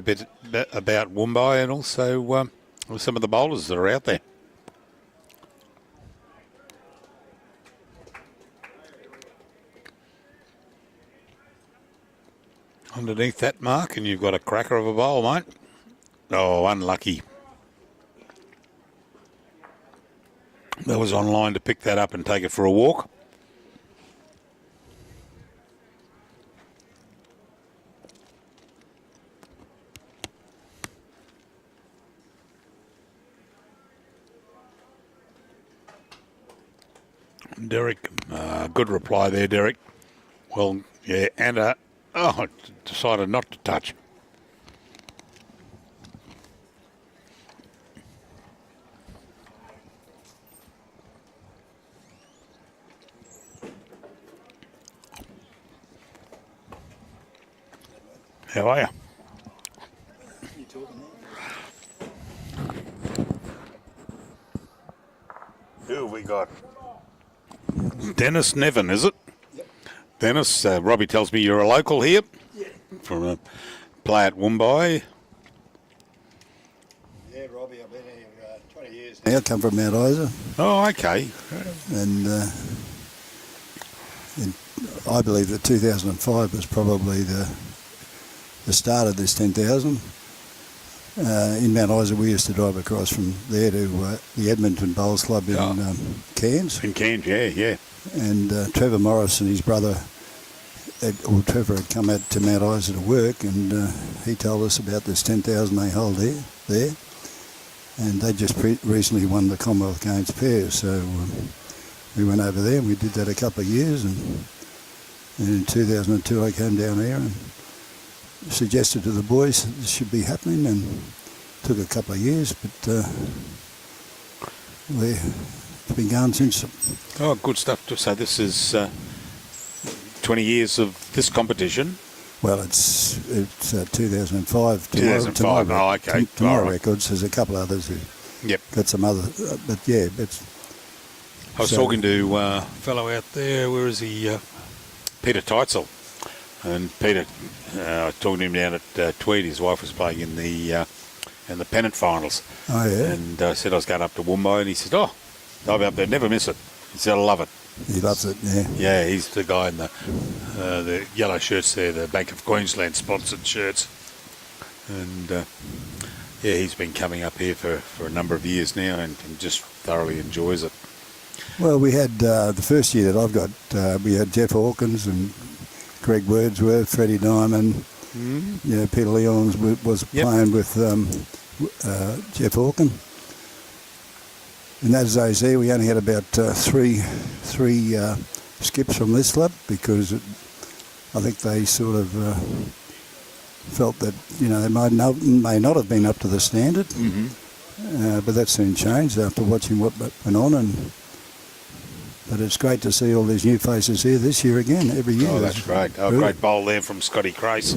bit about Woombye and also some of the bowlers that are out there. Underneath that mark, and you've got a cracker of a bowl, mate. Oh, unlucky. That was online to pick that up and take it for a walk. Derek, good reply there, Derek. Well, yeah, and decided not to touch. How are you? Who have we got? Dennis Nevin, is it? Yep. Dennis, Robbie tells me you're a local here. Yeah. From a play at Woombye. Yeah, Robbie, I've been here 20 years now. I come from Mount Isa, Oh, okay. and I believe that 2005 was probably the start of this 10,000. In Mount Isa, we used to drive across from there to the Edmonton Bowls Club in Cairns. In Cairns, yeah. And Trevor Morris and his brother, Trevor had come out to Mount Isa to work, and he told us about this 10,000 they hold there. And they just recently won the Commonwealth Games pairs, so we went over there and we did that a couple of years, and in 2002 I came down here and suggested to the boys that this should be happening, and took a couple of years, but it's been going since. Oh, good stuff. So this is 20 years of this competition. Well, it's 2005. 2005. Oh, okay. Tomorrow All right. Records. There's a couple others who Yep. got some other, but yeah, it's. I was talking to a fellow out there, where is he? Peter Teitzel. And Peter, I was talking to him down at Tweed. His wife was playing in the pennant finals. Oh yeah. And I said I was going up to Woombye, and he said, "Oh, I'll be up there, never miss it." He said, "I love it." He loves it. Yeah. Yeah, he's the guy in the yellow shirts there, the Bank of Queensland sponsored shirts. And yeah, he's been coming up here for a number of years now and just thoroughly enjoys it. Well, we had the first year that I've got, we had Jeff Hawkins and Greg Wordsworth, Freddie Diamond. You know, Peter Leons was playing with Jeff Hawkins. In those days there, we only had about three skips from this club because I think they sort of felt that, you know, they may not have been up to the standard. But that soon changed after watching what went on. But it's great to see all these new faces here this year again, every year. Oh, that's great. Oh, great bowl there from Scotty Crace.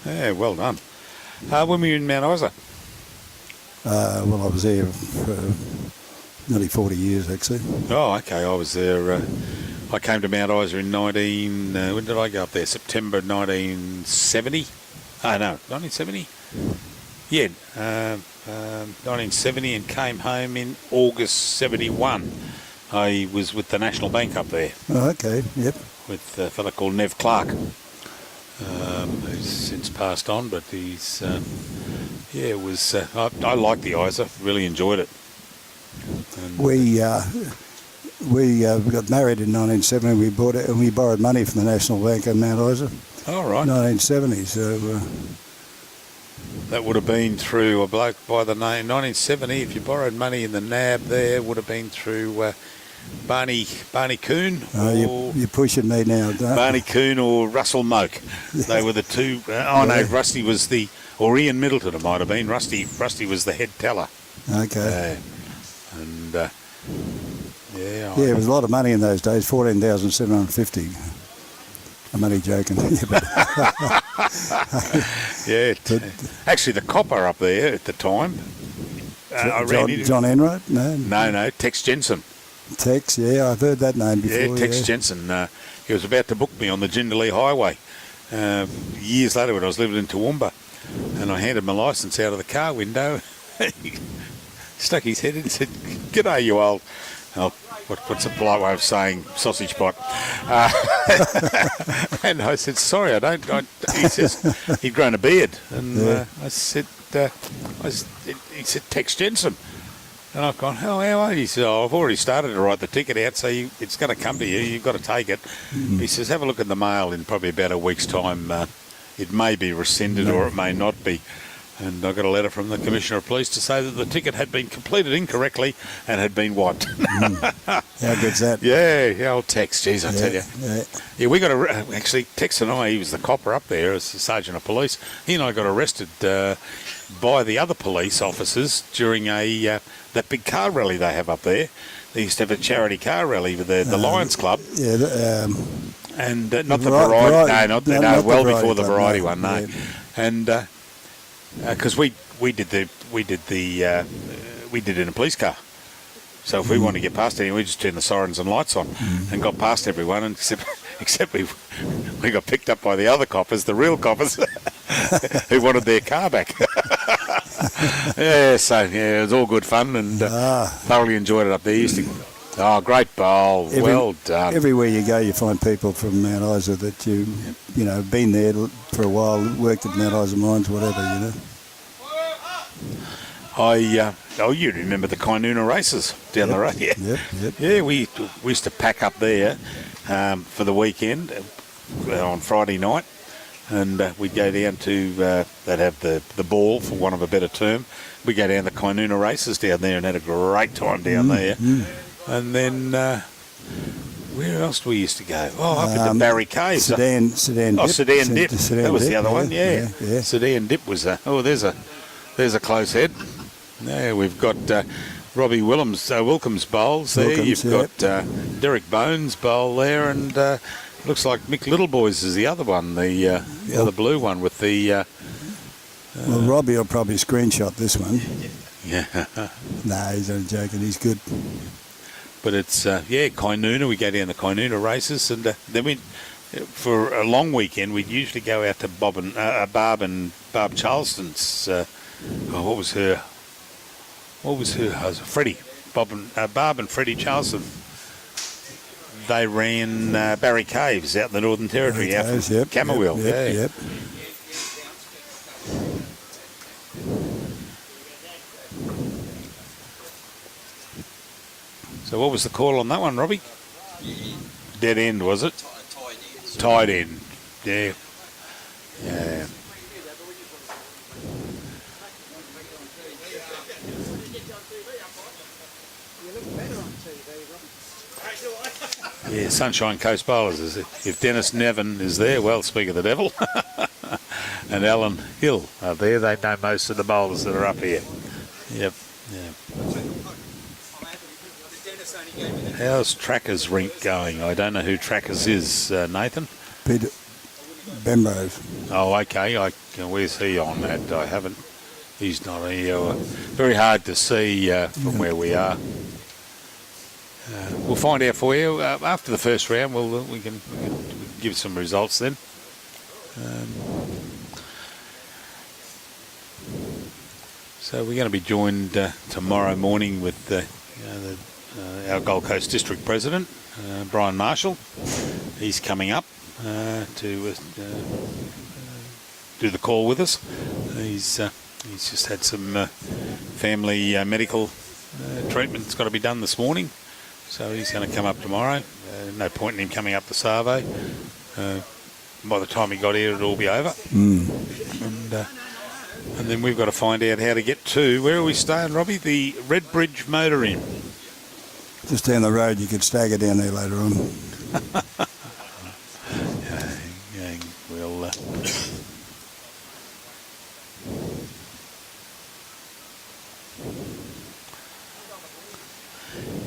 Yeah, well done. When were you in Mount Isa? Well, I was there for nearly 40 years, actually. Oh, okay. I was there. I came to Mount Isa in when did I go up there? September 1970? Oh, no, 1970? Yeah, 1970, and came home in August 71. I was with the National Bank up there. Oh, okay, yep. With a fella called Nev Clark, who's since passed on, but he's, yeah, it was, I liked the Isa, really enjoyed it. And We got married in 1970. We bought it, and we borrowed money from the National Bank in Mount Isa. all right. 1970. So That would have been through a bloke by the name 1970. If you borrowed money in the NAB, there would have been through Barney Coon. you're pushing me now, don't Barney Coon or Russell Moke. They were the two. No, Rusty was or Ian Middleton. It might have been Rusty. Rusty was the head teller. Okay. And Yeah, it was a lot of money in those days. 14,750. I'm only joking. yeah. Actually, the copper up there at the time. John Enright? No. No. Tex Jensen. Tex, yeah, I've heard that name before. Yeah, Tex Jensen. He was about to book me on the Jindalee Highway years later when I was living in Toowoomba, and I handed my licence out of the car window. He stuck his head in and said, "G'day, you old..." Oh, what's a polite way of saying sausage pot? And I said, "Sorry, I don't." He says he'd grown a beard, and I said, he said, "Tex Jensen." And I've gone, "How are you?" He said, "Oh, I've already started to write the ticket out, so it's going to come to you. You've got to take it." He says, "Have a look in the mail in probably about a week's time. It may be rescinded or it may not be." And I got a letter from the Commissioner of Police to say that the ticket had been completed incorrectly and had been wiped. How good's that? Yeah, old Tex, geez, I tell you. Yeah. Yeah, we got actually, Tex and I, he was the copper up there as the Sergeant of Police. He and I got arrested by the other police officers during that big car rally they have up there. They used to have a charity car rally with the Lions Club. Yeah, and not the variety. No, well before the variety one. No, Yeah. and because we did it in a police car. So if we wanted to get past anyone, we just turned the sirens and lights on and got past everyone, and except we got picked up by the other coppers, the real coppers, who wanted their car back. It was all good fun, and thoroughly enjoyed it up there. Great bowl, well done. Everywhere you go, you find people from Mount Isa that you know, been there for a while, worked at Mount Isa Mines, whatever, you know. You remember the Kainuna races down the road? Yeah. Yep. Yeah, we used to pack up there for the weekend on Friday night, and we'd go down to, they'd have the ball, for want of a better term. We'd go down the Kainuna races down there and had a great time down there. And then, where else do we used to go? Oh, up at the Barry Caves. Sedan Dip. Sedan Dip. That was the other one, yeah. Yeah. Sedan Dip was there's a close head. Yeah, we've got Robbie Wilkins bowls there. You've got Derek Bones bowl there, and Looks like Mick Littleboys is the other one, the other blue one with the... Well, Robbie will probably screenshot this one. yeah. Nah, he's only joking. He's good. But it's, Kainoona. We go down the Kainoona races, and then we, for a long weekend, we'd usually go out to Barb Charleston's. What was her husband? Freddie. Barb and Freddie Charleston. They ran Barry Caves out in the Northern Territory, out from Camberwell. Yep. So what was the call on that one, Robbie? Dead end, was it? Tied end. Yeah. Yeah. Yeah, Sunshine Coast Bowlers. If Dennis Nevin is there, well, speak of the devil. And Alan Hill are there. They know most of the bowlers that are up here. Yep. How's Trackers Rink going? I don't know who Trackers is, Nathan. Peter Bemrose. Oh, okay. Where's he on that? I haven't. He's not here. Very hard to see from where we are. We'll find out for you after the first round. We can give some results then. So we're going to be joined tomorrow morning with our Gold Coast District President, Brian Marshall. He's coming up to do the call with us. He's just had some family medical treatment that's got to be done this morning, so he's going to come up tomorrow. No point in him coming up to Savo. By the time he got here, it'll all be over. And then we've got to find out how to get to, where are we staying, Robbie? The Red Bridge Motor Inn. Just down the road. You could stagger down there later on. We'll...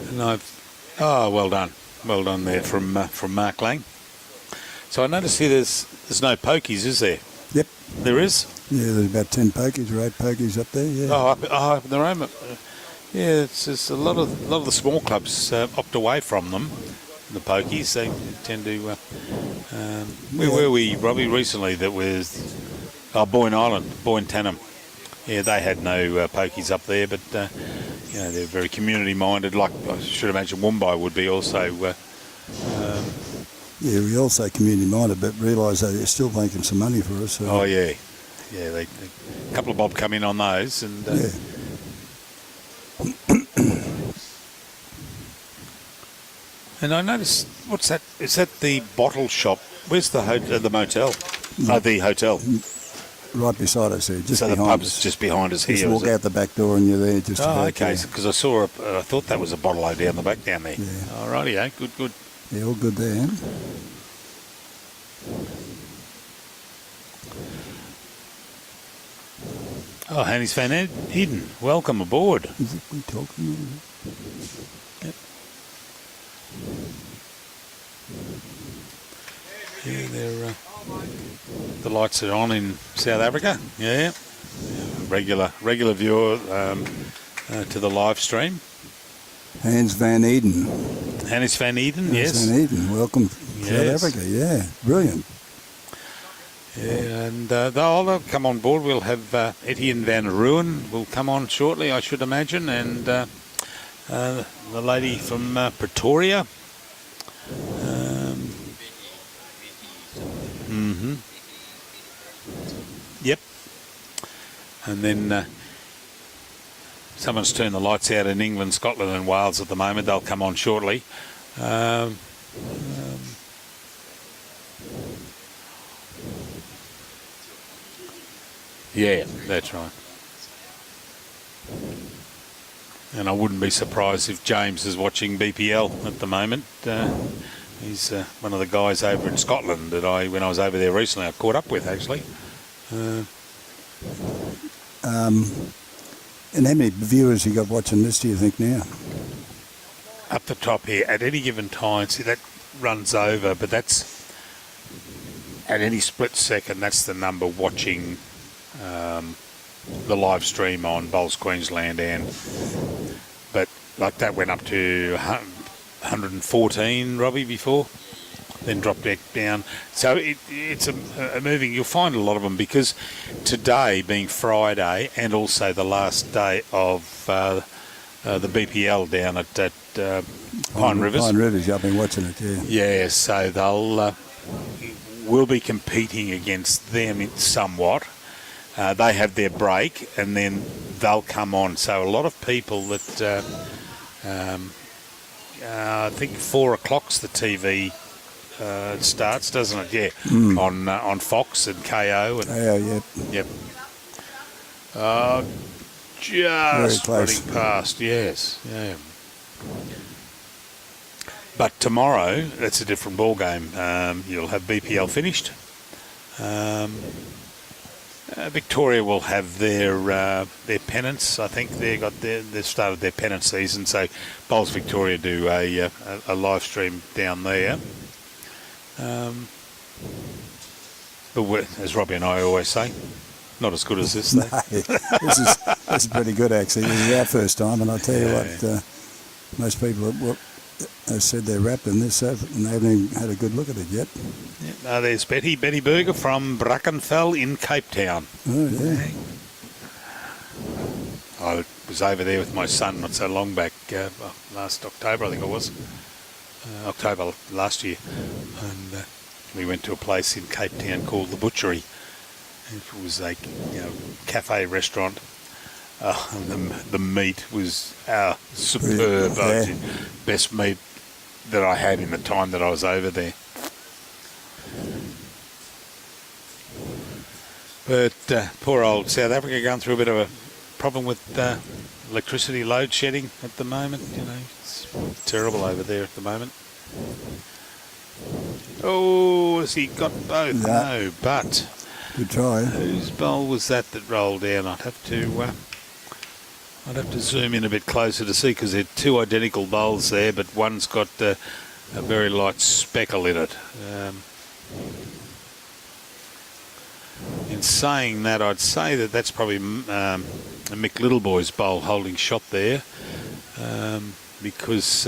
And well done there from Mark Lang. So I notice here there's no pokies, is there? Yep. There is? Yeah, there's about 10 pokies or 8 pokies up there, yeah. Up in the room. Yeah, it's a lot of the small clubs opt away from them, the pokies. They tend to... where were we, Robbie, recently? That was Boyne Island, Boyne Tanham. Yeah, they had no pokies up there, but they're very community-minded, like I should imagine Woombye would be also. Yeah, we also community-minded, but realise that they're still making some money for us. So. Oh, yeah. Yeah, a couple of bob come in on those. And and I noticed, what's that? Is that the bottle shop? Where's the motel? The hotel. Right beside us here, just so behind the pub's us. just behind us here. Just walk out the back door and you're there. Just okay. Because I saw, I thought that was a bottle down the back down there. Yeah. All righty, good. Yeah, all good there. Oh, Hannes van Eden, welcome aboard. Is it we talking? Yep. Yeah, the lights are on in South Africa. Yeah. Regular viewer to the live stream. Hannes van Eden. Hannes van Eden, yes. Van Eden, welcome South Africa. Yeah, brilliant. Yeah, and they'll come on board. We'll have Etienne van Rooyen will come on shortly, I should imagine, and the lady from Pretoria. Yep. And then someone's turned the lights out in England, Scotland and Wales at the moment. They'll come on shortly. Yeah, that's right. And I wouldn't be surprised if James is watching BPL at the moment. He's one of the guys over in Scotland that when I was over there recently, I caught up with actually. And how many viewers you got watching this, do you think, now? Up the top here, at any given time, see that runs over, but that's at any split second, that's the number watching the live stream on Bowls Queensland, but like that went up to 114, Robbie, before, then dropped back down. So it's a moving. You'll find a lot of them because today being Friday and also the last day of the BPL down at Pine Rivers. Pine Rivers, I've been watching it, yeah. Yeah, so we'll be competing against them somewhat. They have their break and then they'll come on. So a lot of people that I think 4 o'clock's the TV starts, doesn't it? Yeah, on Fox and KO. And, Yep. Yep. Very Just close. running past, yes. Yeah. But tomorrow, that's a different ball game. You'll have BPL finished. Victoria will have their pennants. I think they've started their pennant season. So Bowls Victoria do a live stream down there. But as Robbie and I always say, not as good as this. No, this is pretty good actually. This is our first time, and I tell you what, most people have said they're wrapped in this, and they haven't even had a good look at it yet. Yeah, there's Betty Berger from Brackenfell in Cape Town. Oh yeah. I was over there with my son not so long back, last October I think it was, October last year, and we went to a place in Cape Town called The Butchery. It was a cafe restaurant. And the meat was superb. Yeah. Best meat that I had in the time that I was over there. But poor old South Africa going through a bit of a problem with electricity load shedding at the moment. It's terrible over there at the moment. Oh, has he got both? No, but Good try. whose bowl was that rolled down? I'd have to zoom in a bit closer to see because they're two identical bowls there, but one's got a very light speckle in it. In saying that, I'd say that's probably a Mick Littleboy's bowl holding shot there, because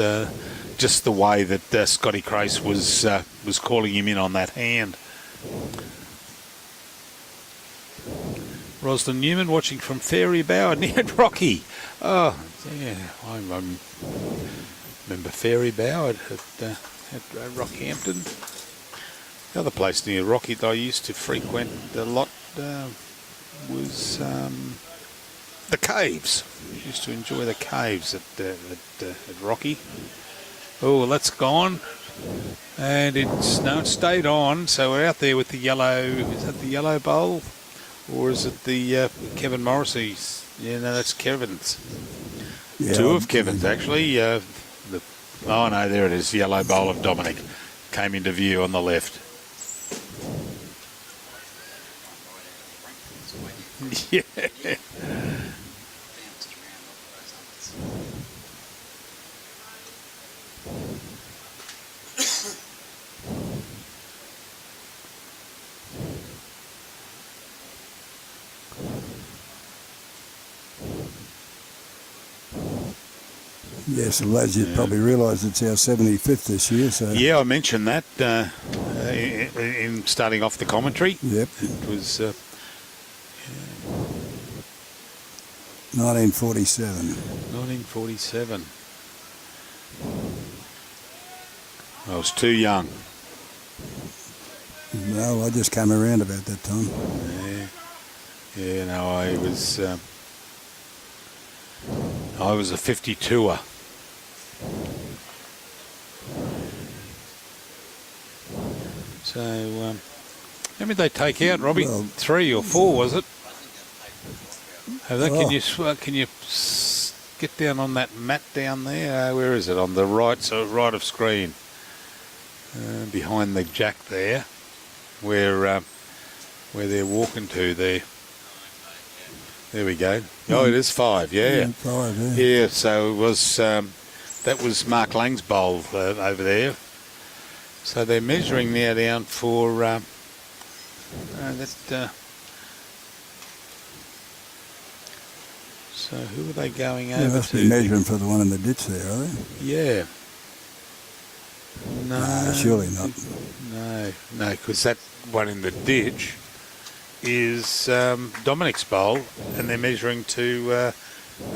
just the way that Scotty Crace was calling him in on that hand. Roslyn Newman watching from Fairy Bower near Rocky. Oh, yeah, I remember Fairy Bower at Rockhampton. The other place near Rocky that I used to frequent a lot was the caves. I used to enjoy the caves at Rocky. Oh, well, that's gone. And it stayed on, so we're out there with the yellow, is that the yellow bowl? Or is it the Kevin Morrissey's? Yeah, no, that's Kevin's. Yeah, Two of Kevin's, actually. Oh, no, there it is. The yellow bowl of Dominic came into view on the left. Yeah. Yes, well, as you probably realise, it's our 75th this year. So Yeah, I mentioned that in starting off the commentary. Yep. It was 1947. 1947. I was too young. No, I just came around about that time. Yeah, no, I was a 52er. So, how many did they take out, Robbie? Well, 3 or 4, was it? Have they, Oh. Can you get down on that mat down there? Where is it? On the right, so right of screen, behind the jack there, where they're walking to there. There we go. Oh, it is 5. Yeah. 5, yeah. Yeah. So it was. That was Mark Lang's bowl over there. So they're measuring now down for So who are they going They over must to? be measuring for the one in the ditch there, are they? Yeah. No, surely not. No, because that one in the ditch is Dominic's bowl, and they're measuring to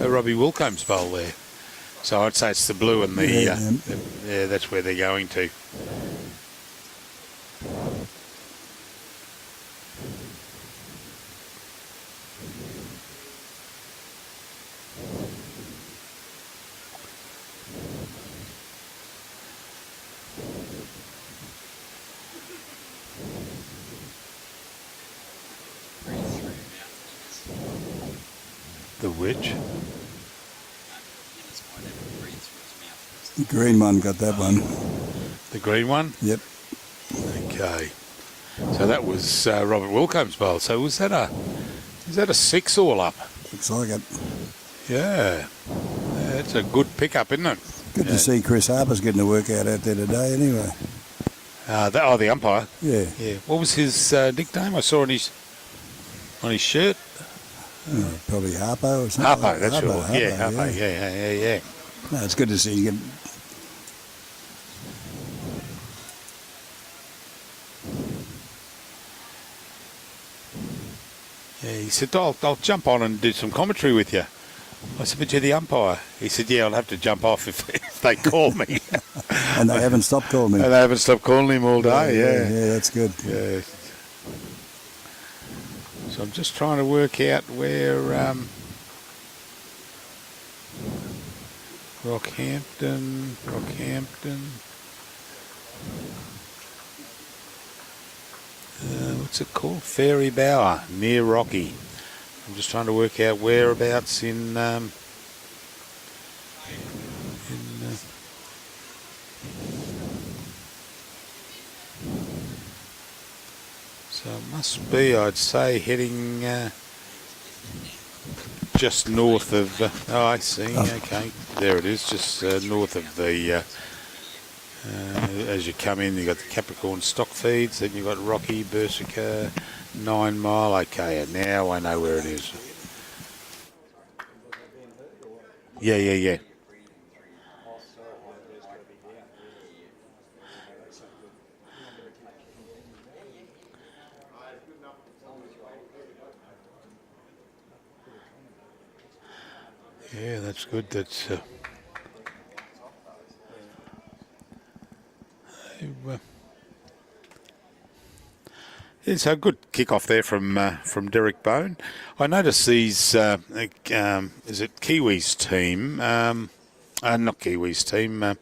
Robbie Wilcomb's bowl there. So I'd say it's the blue and the yeah, that's where they're going to. The which? The green one got that one. The green one? Yep. Okay. So that was Robert Wilcomb's bowl. So is that a 6 all up? Looks like it. Yeah. It's a good pickup, isn't it? Good to see Chris Harper's getting a workout out there today anyway. The umpire? Yeah. Yeah. What was his nickname? I saw on his shirt. Probably Harpo or something. Harpo, that's Harpo, right. Yeah, Harpo. Yeah. No, it's good to see you get. Yeah, he said, I'll jump on and do some commentary with you. I said, but you're the umpire. He said, yeah, I'll have to jump off if they call me. And they haven't stopped calling me. And they haven't stopped calling him all day, Yeah, that's good. Yeah. So I'm just trying to work out where Rockhampton. What's it called? Fairy Bower, near Rocky. I'm just trying to work out whereabouts in so it must be, I'd say, heading just north of. Oh, I see. Okay, there it is, just north of the. As you come in, you've got the Capricorn stock feeds, then you've got Rocky, Berserker, 9 Mile. Okay, and now I know where it is. Yeah. Yeah, that's good. That's. It's a good kick-off there from Derek Bone. I noticed these, is it Kiwi's team? Not Kiwi's team,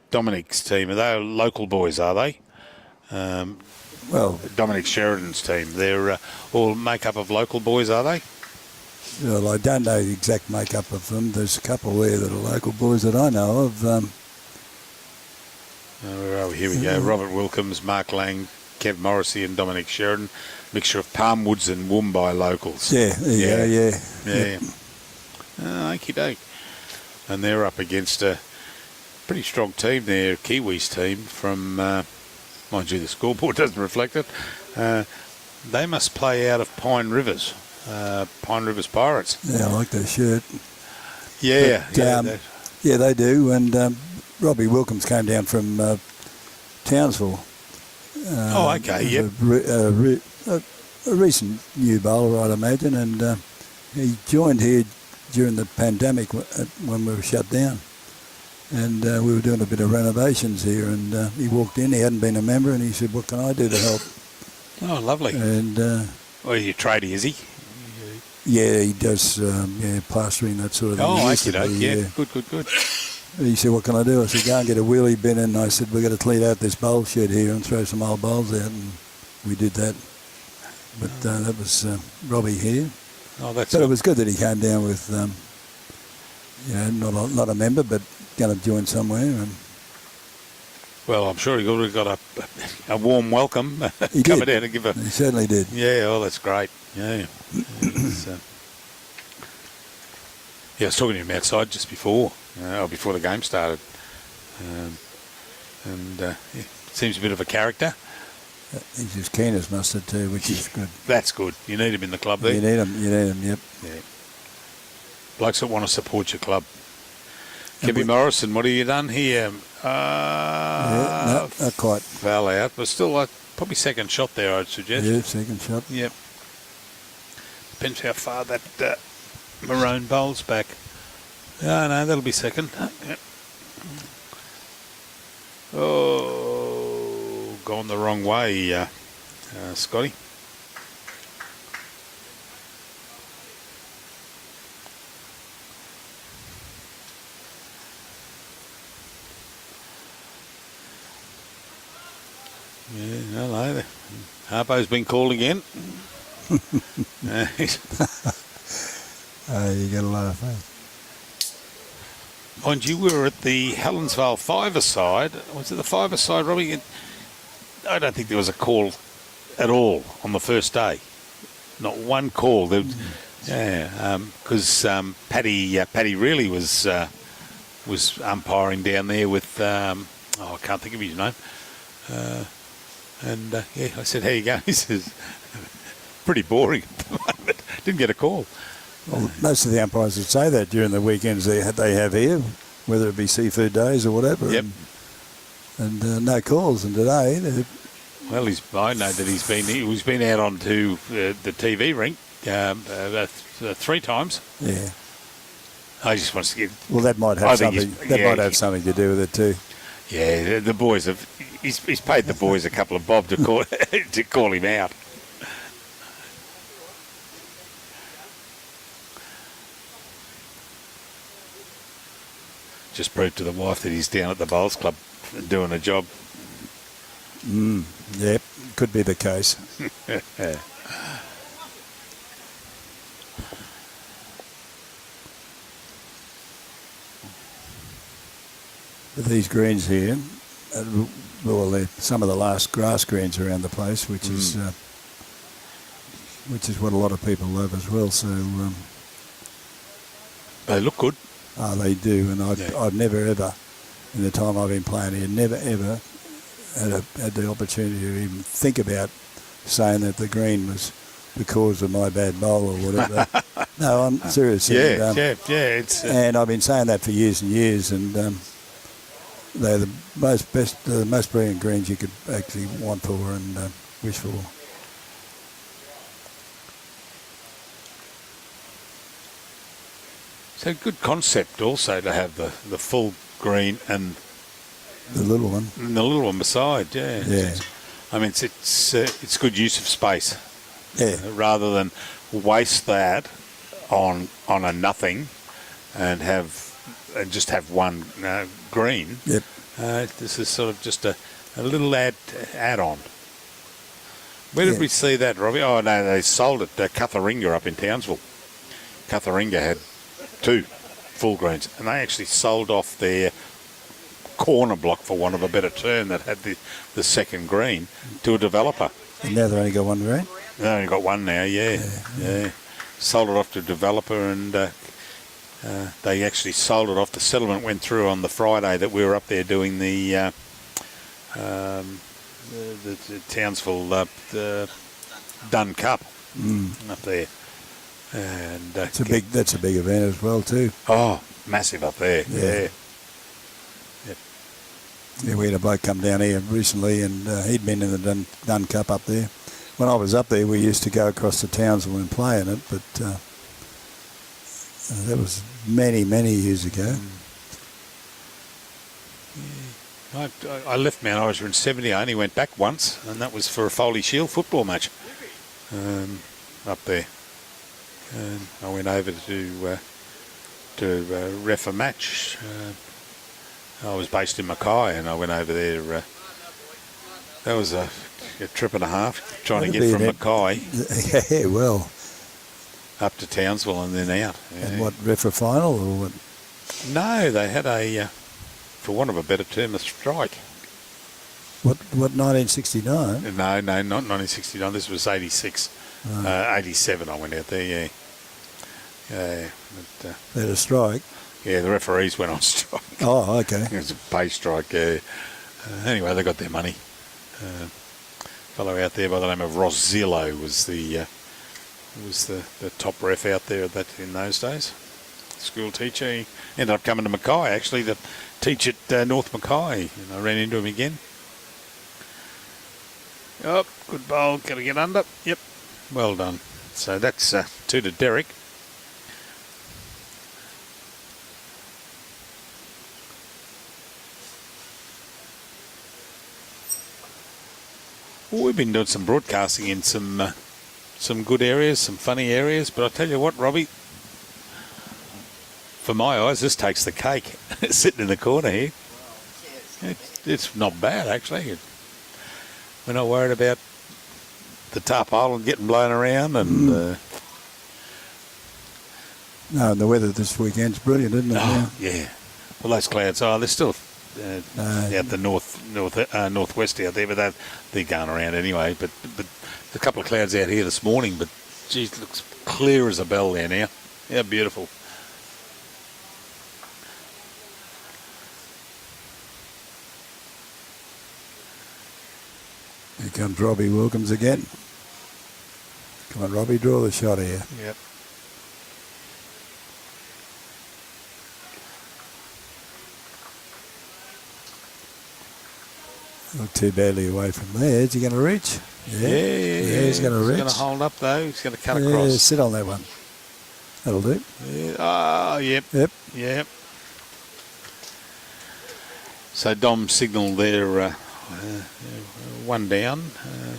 Dominic's team. Are they local boys, are they? Well, Dominic Sheridan's team. They're all make-up of local boys, are they? well, I don't know the exact makeup of them. There's a couple there that are local boys that I know of. Oh, here we go. Robert Wilkins, Mark Lang, Kev Morrissey and Dominic Sheridan. Mixture of Palmwoods and Woombye locals. Yeah. Okie doke. And they're up against a pretty strong team there, Kiwi's team from, mind you, the scoreboard doesn't reflect it. They must play out of Pine Rivers Pirates. Yeah, I like that shirt. Yeah. But, yeah, they do. And Robbie Wilkins came down from Townsville. Okay, yep. A recent new bowler, I'd imagine, and he joined here during the pandemic when we were shut down. And we were doing a bit of renovations here, and he walked in, he hadn't been a member, and he said, what can I do to help? Oh, lovely. And well, you're a tradie, is he? yeah, he does plastering, that sort of thing. Oh, okay, yeah. Good. He said, what can I do? I said, go and get a wheelie bin. And I said, we've got to clean out this bowl shed here and throw some old bowls out. And we did that. But that was Robbie here. Oh, that's But it was good that he came down with, not a member, but going to join somewhere. And well, I'm sure he would have got a warm welcome. He coming did. down and give a. He certainly did. Yeah, oh, that's great. Yeah. I was talking to him outside just before the game started. Seems a bit of a character. He's as keen as mustard too, which is good. That's good. You need him in the club there. You need him, yep. Yeah. Blokes that want to support your club. Kiwi Morrison, what have you done here? No, not quite. Fell out, but still probably second shot there, I'd suggest. Yeah, second shot. Yep. Depends how far that maroon bowls back. Oh, no, that'll be second. Yep. Oh, gone the wrong way, Scotty. Yeah, hello. Harpo's been called again. You get a lot of fun. Mind you, we were at the Helensvale five-a-side. Was it the five-a-side, Robbie? I don't think there was a call at all on the first day. Not one call. Yeah, because Paddy really was umpiring down there with I can't think of his name. Yeah, I said, how you going? He says, pretty boring at the moment. Didn't get a call. Well, most of the umpires would say that during the weekends they have here, whether it be seafood days or whatever. Yep. And no calls. And today, well, I know that he's been out onto the TV rink 3 times. Yeah. I just want to get. Well, that might have something. Might have something to do with it too. Yeah, the boys have. He's paid the boys a couple of bob to call to call him out. Just proved to the wife that he's down at the bowls club doing a job. Yep, could be the case. But these greens here, well, they're some of the last grass greens around the place, which is what a lot of people love as well. So they look good. Oh, they do, and I've never ever, in the time I've been playing here, never ever had the opportunity to even think about saying that the green was the cause of my bad bowl or whatever. No, I'm serious. Yeah, It's and I've been saying that for years and years, and they're the most brilliant greens you could actually want for and wish for. So good concept also to have the full green and the little one. And the little one beside, yeah. Yeah. I mean, it's good use of space. Yeah. Rather than waste that on a nothing and just have one green. Yep. This is sort of just a little add-on. Where did we see that, Robbie? Oh, no, they sold it. Cutharinga up in Townsville. Cutharinga had 2 full greens, and they actually sold off their corner block, for want of a better term, that had the second green to a developer. And now they've only got one green? They only got one now, yeah. Sold it off to a developer, and they actually sold it off. The settlement went through on the Friday that we were up there doing the Townsville Dun Cup up there. And that's a big event as well too. Oh, massive up there. Yeah. Yeah, we had a bloke come down here recently, and he'd been in the Dun Cup up there. When I was up there, we used to go across to Townsville and play in it, but that was many, many years ago. Yeah. I left Mount Isa in 70. I only went back once, and that was for a Foley Shield football match up there. And I went over to ref a match. I was based in Mackay, and I went over there. That was a trip and a half trying to get from Mackay. Yeah, well. Up to Townsville and then out. Yeah. And what, ref a final or what? No, they had for want of a better term, a strike. What 1969? No, not 1969. This was 86. 87 I went out there, yeah. But, they had a strike? Yeah, the referees went on strike. Oh, okay. It was a pay strike, yeah. Anyway, they got their money. fellow out there by the name of Rosillo was the top ref out there in those days. School teacher. He ended up coming to Mackay actually to teach at North Mackay, and I ran into him again. Oh, good bowl. Got to get under. Yep. Well done. So that's 2 to Derek. Well, we've been doing some broadcasting in some good areas, some funny areas, but I'll tell you what, Robbie, for my eyes, this takes the cake. Sitting in the corner here. It's not bad, actually. We're not worried about the tarpaulin getting blown around. And No, the weather this weekend's brilliant, isn't it? oh, yeah. Well, those clouds, they're still out the northwest out there, but they're going around anyway. But a couple of clouds out here this morning, but geez, it looks clear as a bell there now. How beautiful. Here comes Robbie Wilkins again. Come on, Robbie, draw the shot here. Yep. Not too badly away from there. Is he going to reach? Yeah, he's going to reach. He's going to hold up though. He's going to cut Yeah, across. sit on that one. That'll do. Yeah. Oh, yep. Yep. Yep. So Dom signalled there, one down.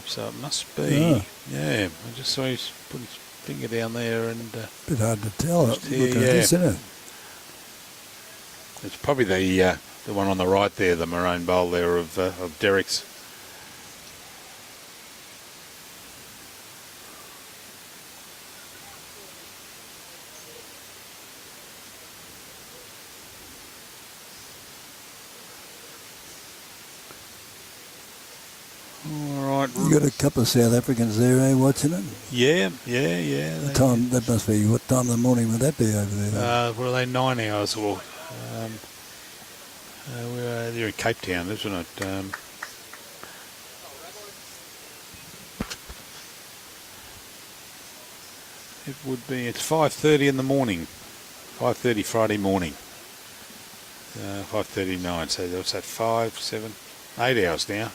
So it must be. Oh. Yeah. I just saw his put his finger down there, and Bit hard to tell. Look here, at yeah. this, isn't it? it's probably the one on the right there, the maroon bowl there of Derek's. All right. You got a couple of South Africans there, watching it? Yeah. The time, that must be, what time of the morning would that be over there? What are they, 9 hours or? They're in Cape Town, isn't it? It would be. It's 5:30 in the morning. 5:30 Friday morning. 5:39. So that's at 5, 7, 8 hours now.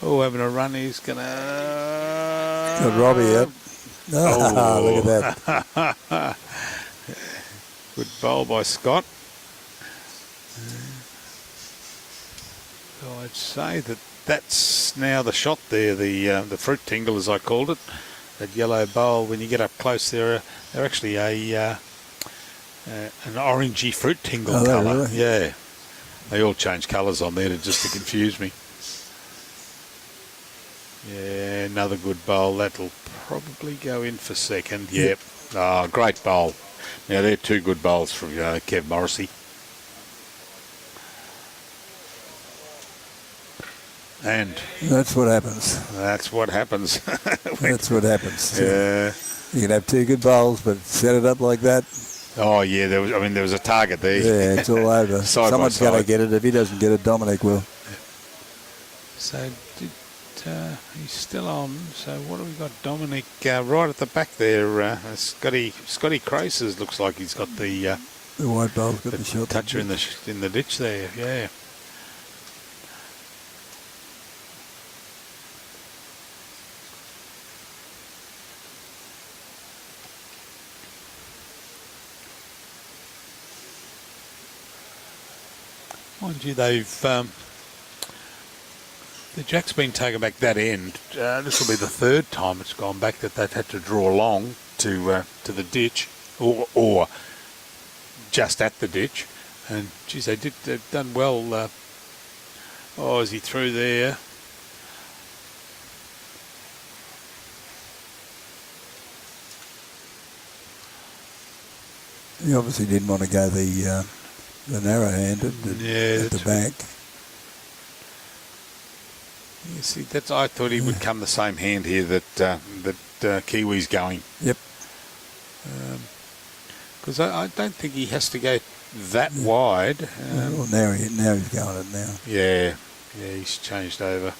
Having a run. He's gonna. Got Robbie up. Oh, look at that. Good bowl by Scott. So I'd say that's now the shot there, the fruit tingle as I called it. That yellow bowl, when you get up close, they're actually an orangey fruit tingle Oh, colour. really? Yeah, they all change colours on there just to confuse me. Yeah, another good bowl. That'll probably go in for second. Yep. Oh, great bowl. Now, they're 2 good bowls from Kev Morrissey. And That's what happens. that's what happens. That's what happens. Yeah. You can have 2 good bowls, but set it up like that, Oh, yeah, there was a target there. yeah, it's all over. Side by Someone's going side. to get it. If he doesn't get it, Dominic will. So, he's still on. So, what have we got? Dominic right at the back there. Scotty Craces looks like he's got the The white bowl's got the shot. toucher in the ditch there. Yeah. Mind you, the jack's been taken back that end. This will be the 3rd time it's gone back that they've had to draw along to the ditch, or just at the ditch. And geez, they've done well. As he threw there. He obviously didn't want to go the narrow-handed at the back. You see, I thought he would come the same hand here that Kiwi's going. Yep. Because I don't think he has to go that wide. Well, now he's going it now. Yeah. Yeah, he's changed over.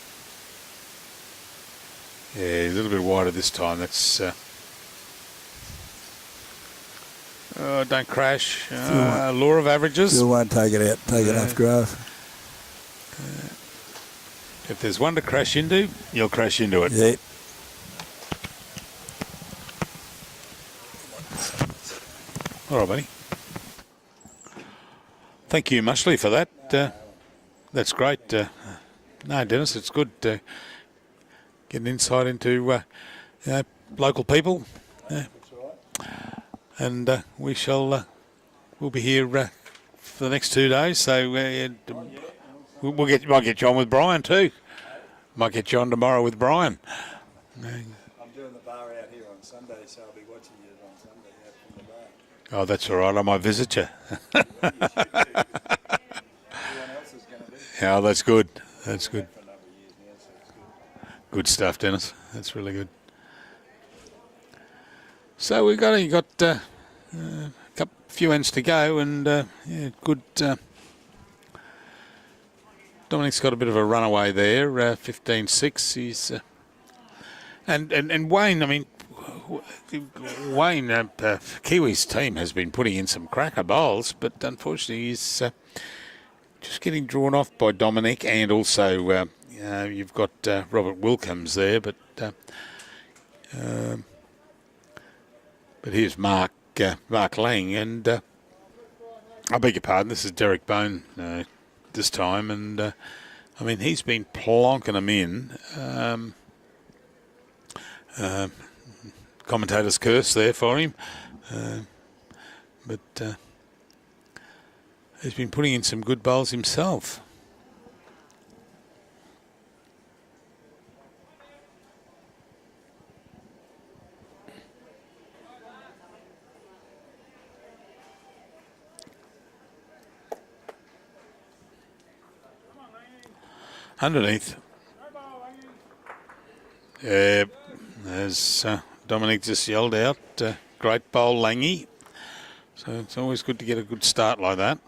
Yeah, he's a little bit wider this time. That's... oh, don't crash. Law of averages. Still won't take it out. Take it off grass. If there's one to crash into, you'll crash into it. Yeah. All right, buddy. Thank you, Mushley, for that. That's great. No, Dennis, it's good get an insight into local people. And we shall we'll be here for the next 2 days. So might get you on with Brian too. Might get you on tomorrow with Brian. I'm doing the bar out here on Sunday, so I'll be watching you on Sunday out from the bar. Oh, that's all right. I might visit you. Everyone else is going to be. Yeah, that's good. That's good. For a number of years now, so it's good. Good stuff, Dennis. That's really good. So we've got a few ends to go, and good. Dominic's got a bit of a runaway there, 15-6. He's and Wayne. I mean, Wayne, Kiwi's team has been putting in some cracker bowls, but unfortunately he's just getting drawn off by Dominic, and also you've got Robert Wilkins there, but here's Mark Lang, and I beg your pardon, this is Derek Bone this time, and I mean, he's been plonking them in. Commentator's curse there for him, but he's been putting in some good bowls himself. Underneath, as Dominic just yelled out, great bowl, Langy. So it's always good to get a good start like that.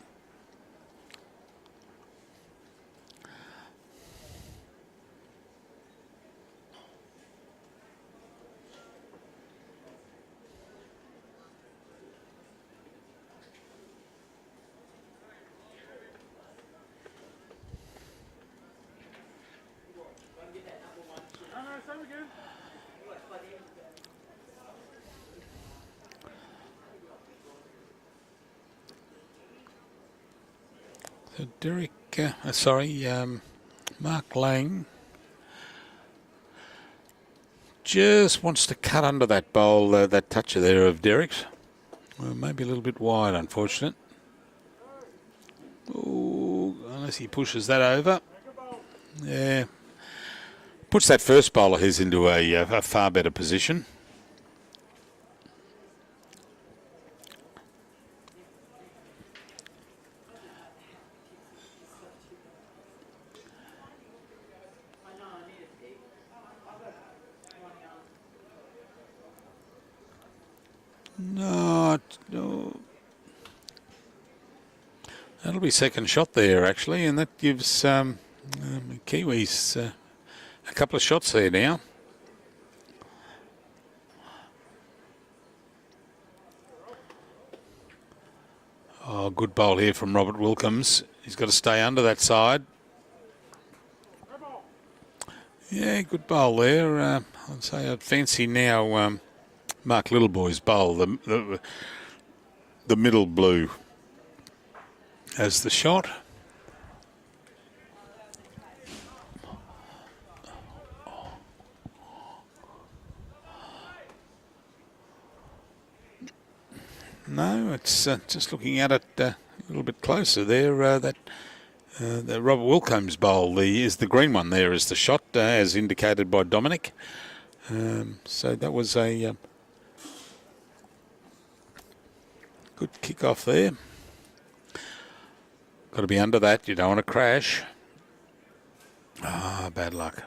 So Derek, Mark Lang just wants to cut under that bowl, that toucher there of Derek's. Well, maybe a little bit wide, unfortunate. Ooh, unless he pushes that over. Yeah. Puts that first bowl of his into a far better position. No. That'll be second shot there, actually, and that gives Kiwis a couple of shots there now. Oh, good bowl here from Robert Wilkins. He's got to stay under that side. Yeah, good bowl there. I'd say I'd fancy now Mark Littleboy's bowl, the middle blue, as the shot. No, it's just looking at it a little bit closer there. The Robert Wilkins bowl is the green one there, is the shot, as indicated by Dominic. So that was a good kick off there. Got to be under that. You don't want to crash. Ah, bad luck.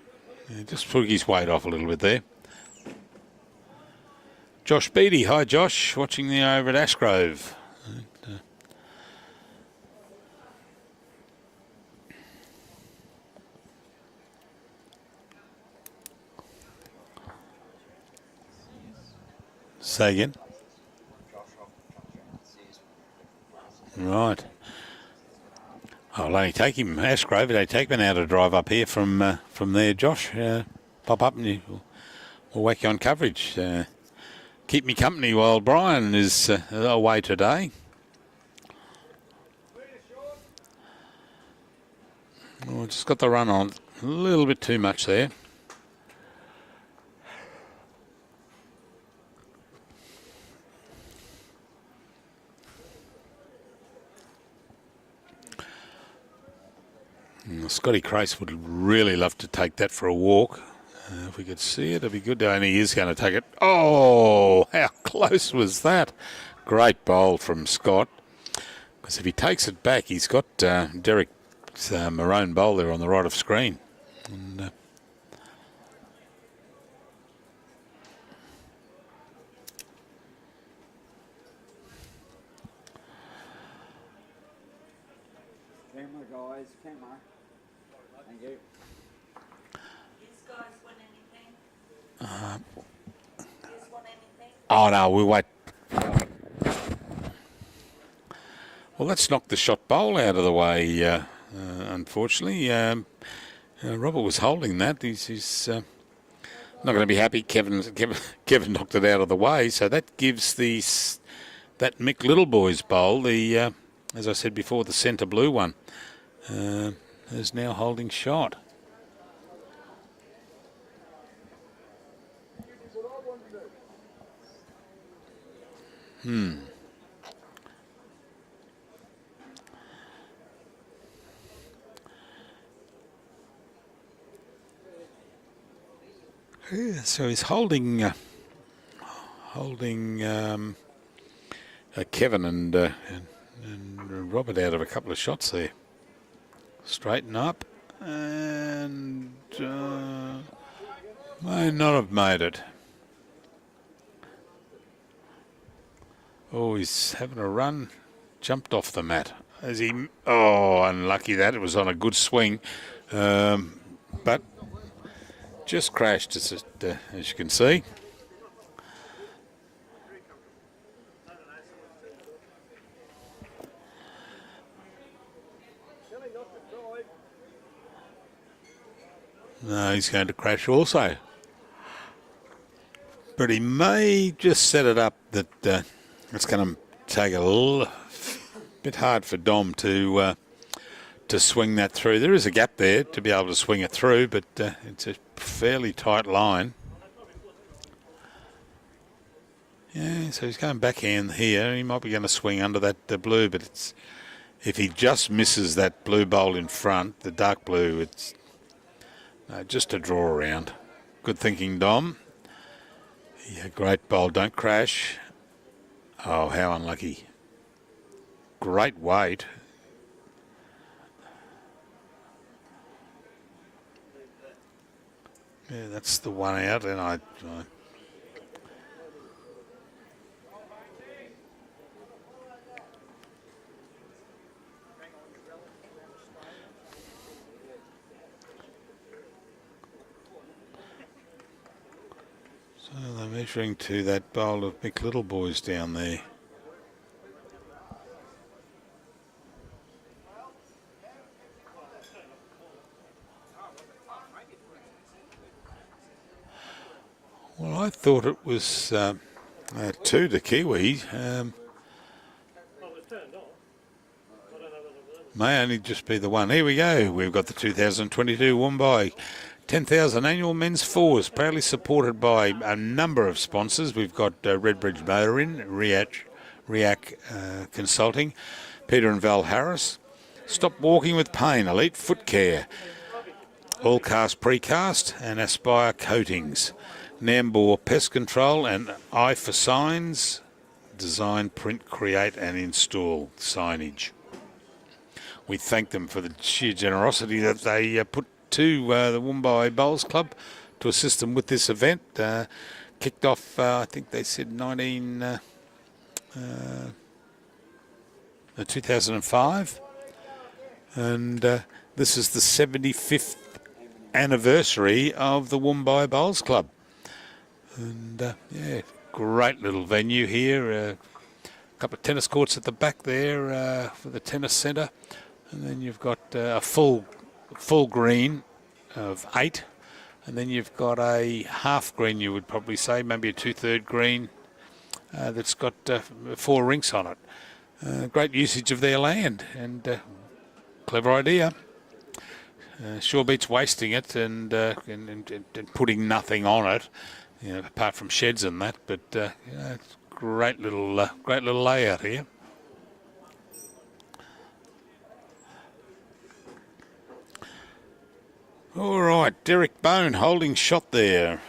Yeah, just took his weight off a little bit there. Josh Beattie. Hi, Josh. Watching the over at Ashgrove. Say again. Right. I'll only take him, Ashgrove, they take me now to drive up here from there, Josh. Pop up and we'll whack you on coverage. Keep me company while Brian is away today. Oh, just got the run on a little bit too much there. Scotty Crace would really love to take that for a walk. If we could see it, it'd be good. And he is going to take it. Oh, how close was that? Great bowl from Scott. Because if he takes it back, he's got Derek's maroon bowl there on the right of screen. And, Camera, guys, camera. Thank you. oh, no, we'll wait. Well, let's knock the shot bowl out of the way, unfortunately. Robert was holding that. He's not going to be happy. Kevin knocked it out of the way, so that gives that Mick Littleboy's bowl, the as I said before, the centre blue one, is now holding shot. Yeah, so he's holding Kevin and Robert out of a couple of shots there. Straighten up and may not have made it. Oh, he's having a run. Jumped off the mat. Oh, unlucky that. It was on a good swing. But just crashed, as you can see. No, he's going to crash also. But he may just set it up that it's going to take a little bit hard for Dom to swing that through. There is a gap there to be able to swing it through, but it's a fairly tight line. Yeah, so he's going backhand here. He might be going to swing under that blue, but if he just misses that blue bowl in front, the dark blue, it's just a draw around. Good thinking, Dom. Yeah, great bowl. Don't crash. Oh, how unlucky. Great weight. Yeah, that's the one out, and I so they're measuring to that bowl of Mick Littleboy's down there. Well, I thought it was 2 to Kiwi. May only just be the one. Here we go. We've got the 2022 Woombye 10,000 annual men's fours, proudly supported by a number of sponsors. We've got Redbridge Motoring, REAC Consulting, Peter and Val Harris, Stop Walking with Pain, Elite Foot Care, All Cast Precast, and Aspire Coatings. Nambour Pest Control and Eye for Signs, design, print, create and install signage. We thank them for the sheer generosity that they put to the Woombye Bowls Club to assist them with this event. Kicked off, I think they said 2005. And this is the 75th anniversary of the Woombye Bowls Club. And, yeah, great little venue here. A couple of tennis courts at the back there for the tennis centre. And then you've got a full green of 8. And then you've got a half green, you would probably say, maybe a 2/3 green that's got 4 rinks on it. Great usage of their land and clever idea. Sure beats wasting it and putting nothing on it, apart from sheds and that. But it's great little layout here. All right, Derek Bone holding shot there.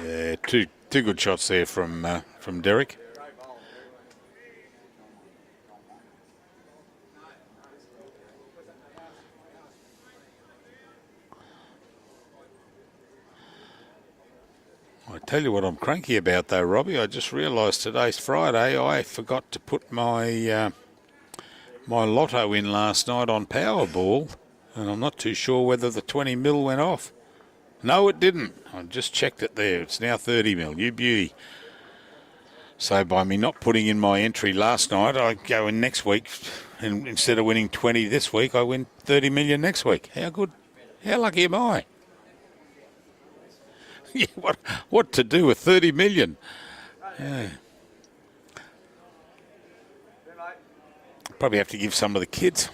Yeah, two good shots there from Derek. I tell you what I'm cranky about though, Robbie. I just realised today's Friday. I forgot to put my my lotto in last night on Powerball, and I'm not too sure whether the 20 mil went off. No, it didn't. I just checked it there. It's now 30 mil. You beauty. So by me not putting in my entry last night, I go in next week, and instead of winning 20 this week, I win 30 million next week. How good? How lucky am I? Yeah, what to do with 30 million? Yeah. Probably have to give some of the kids.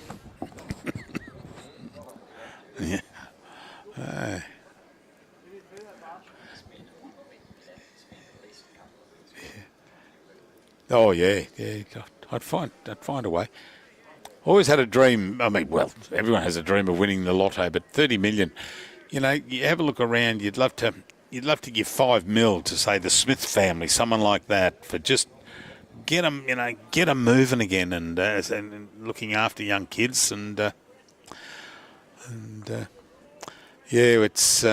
Yeah. Oh yeah. I'd find a way. Always had a dream. I mean, well, everyone has a dream of winning the lotto, but 30 million. You have a look around. You'd love to give 5 mil to, say, the Smith family, someone like that, for just get them moving again and looking after young kids yeah, it's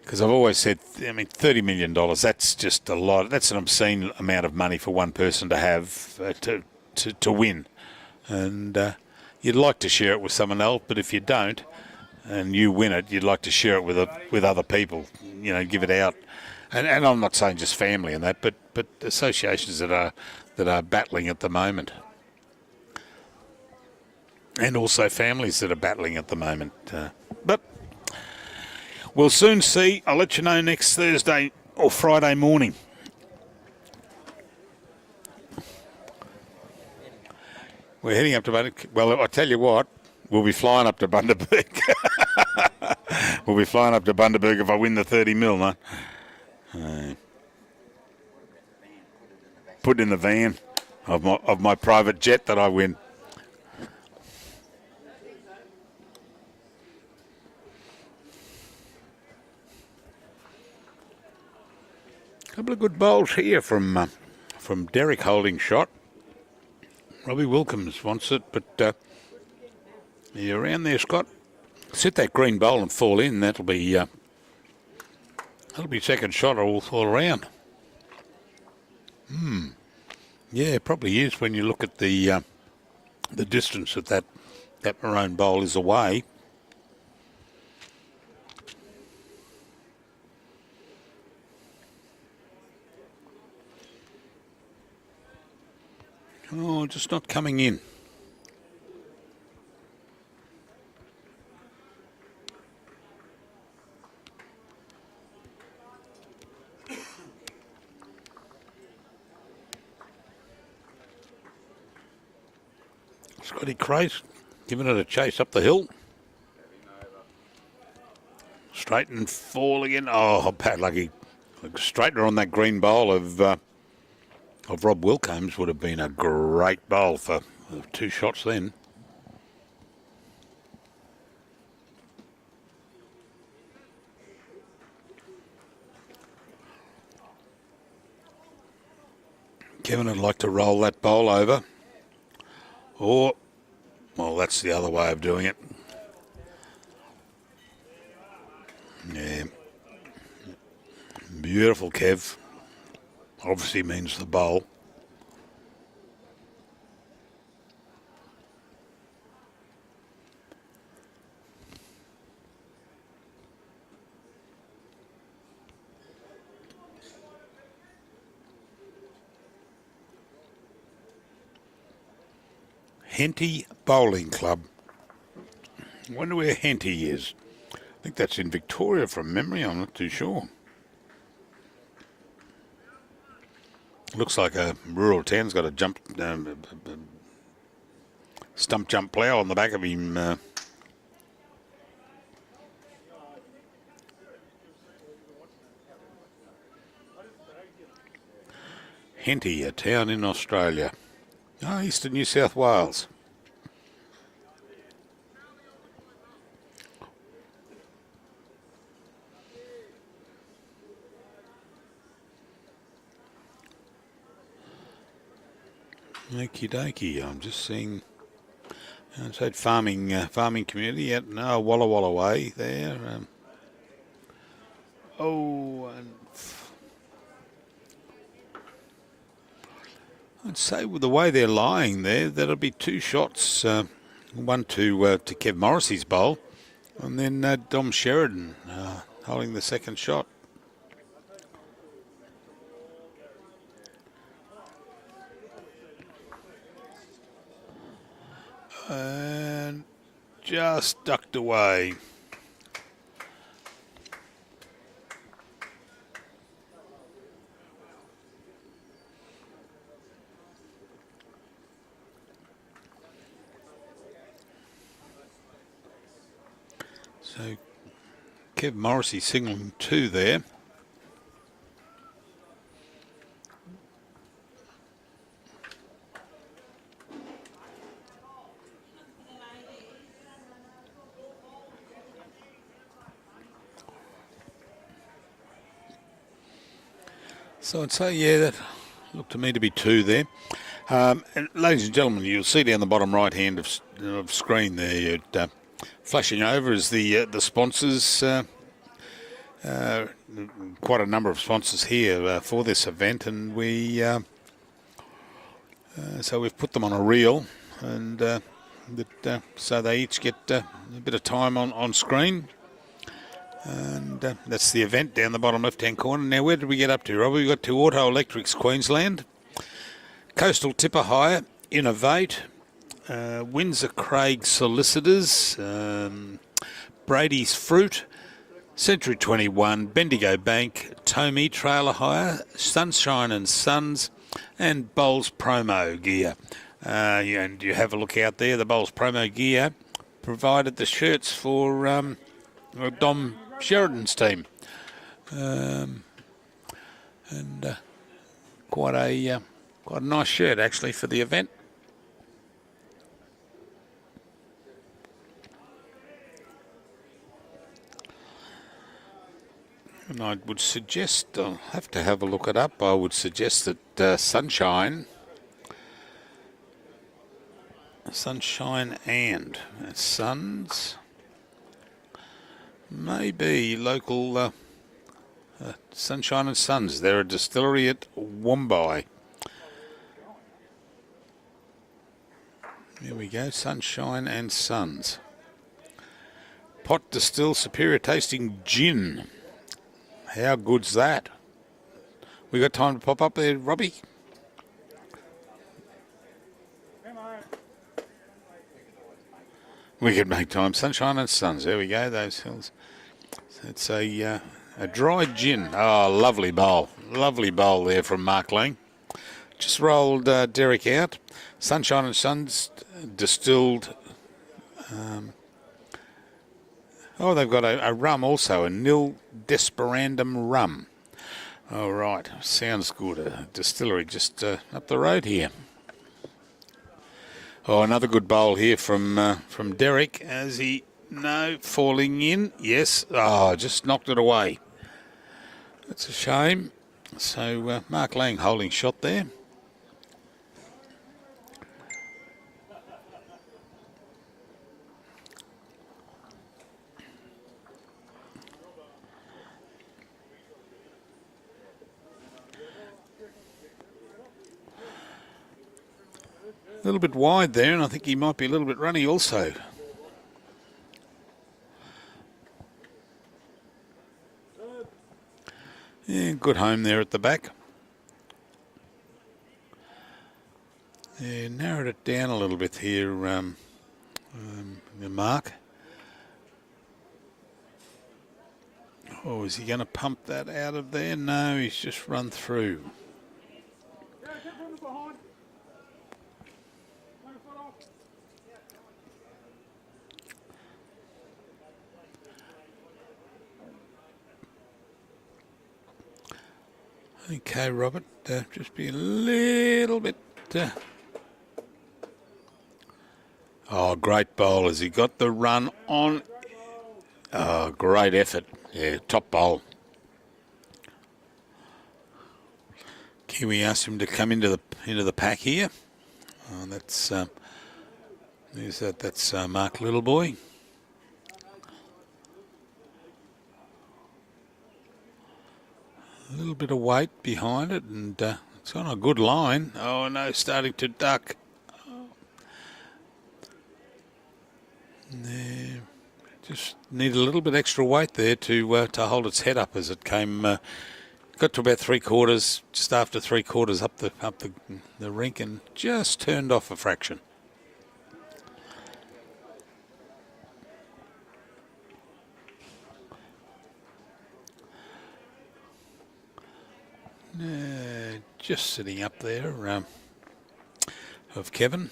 because I've always said, $30 million. That's just a lot. That's an obscene amount of money for one person to have to win, and you'd like to share it with someone else, but if you don't, and you win it, you'd like to share it with other people, give it out. And I'm not saying just family and that, but associations that are battling at the moment. And also families that are battling at the moment. But we'll soon see. I'll let you know next Thursday or Friday morning. We're heading up to Bundaberg. Well, I tell you what, we'll be flying up to Bundaberg. We'll be flying up to Bundaberg if I win the 30 mil, no? Put it in the van of my private jet that I win. Couple of good bowls here from Derek holding shot. Robbie Wilkins wants it, but you around there, Scott? Sit that green bowl and fall in. That'll be second shot all around. Yeah, it probably is when you look at the distance that maroon bowl is away. Oh, just not coming in. Scotty Craze giving it a chase up the hill. Straight and fall again. Oh, bad lucky. Straightener on that green bowl of Rob Wilcombs would have been a great bowl for 2 shots then. Kevin would like to roll that bowl over. Or, well, that's the other way of doing it. Yeah. Beautiful, Kev. Obviously means the bowl. Henty Bowling Club. I wonder where Henty is. I think that's in Victoria from memory. I'm not too sure. Looks like a rural town's got a jump, stump jump plough on the back of him. Henty, a town in Australia. Oh, eastern New South Wales. Okie dokie, I'm just seeing outside farming community at Walla Walla Way there. And I'd say with the way they're lying there, that'll be 2 shots, one to Kev Morrissey's bowl, and then Dom Sheridan holding the second shot. And just ducked away. So Kev Morrissey singling 2 there. So I'd say, yeah, that looked to me to be 2 there. And ladies and gentlemen, you'll see down the bottom right hand of screen there, flashing over is the sponsors. Quite a number of sponsors here for this event, and so we've put them on a reel, and so they each get a bit of time on screen. And that's the event down the bottom left-hand corner. Now, where did we get up to, Robbie? We got to Auto Electrics Queensland, Coastal Tipper Hire, Innovate, Windsor Craig Solicitors, Brady's Fruit, Century 21, Bendigo Bank, Tommy Trailer Hire, Sunshine and Sons, and Bowls Promo Gear. And you have a look out there. The Bowls Promo Gear provided the shirts for Dom Sheridan's team, and quite a nice shirt actually for the event. And I would suggest, I'll have to have a look it up. I would suggest that Sunshine and Sons. Maybe local Sunshine and Sons. They're a distillery at Woombye. There we go, Sunshine and Sons. Pot distilled superior tasting gin. How good's that? We got time to pop up there, Robbie? We could make time. Sunshine and Sons. There we go. Those hills. So it's a dried gin. Oh, lovely bowl. Lovely bowl there from Mark Lang. Just rolled Derek out. Sunshine and Sons distilled. They've got a rum also, a Nil Desperandum rum. All right. Sounds good. A distillery just up the road here. Oh, another good bowl here from Derek as he, falling in. Yes. Oh, just knocked it away. That's a shame. So Mark Lang holding shot there. A little bit wide there, and I think he might be a little bit runny also. Yeah, good home there at the back. Yeah, narrowed it down a little bit here, the mark. Oh, is he going to pump that out of there? No, he's just run through. Okay, Robert, just be a little bit... Oh, great bowl. Has he got the run on? Oh, great effort. Yeah, top bowl. Kiwi asked him to come into the pack here. Oh, that's that's Mark Littleboy. A little bit of weight behind it, and it's on a good line. Oh no, starting to duck. Yeah, just need a little bit extra weight there to hold its head up as it came. Got to about 3/4, just after 3/4 up the rink, and just turned off a fraction. Just sitting up there of Kevin.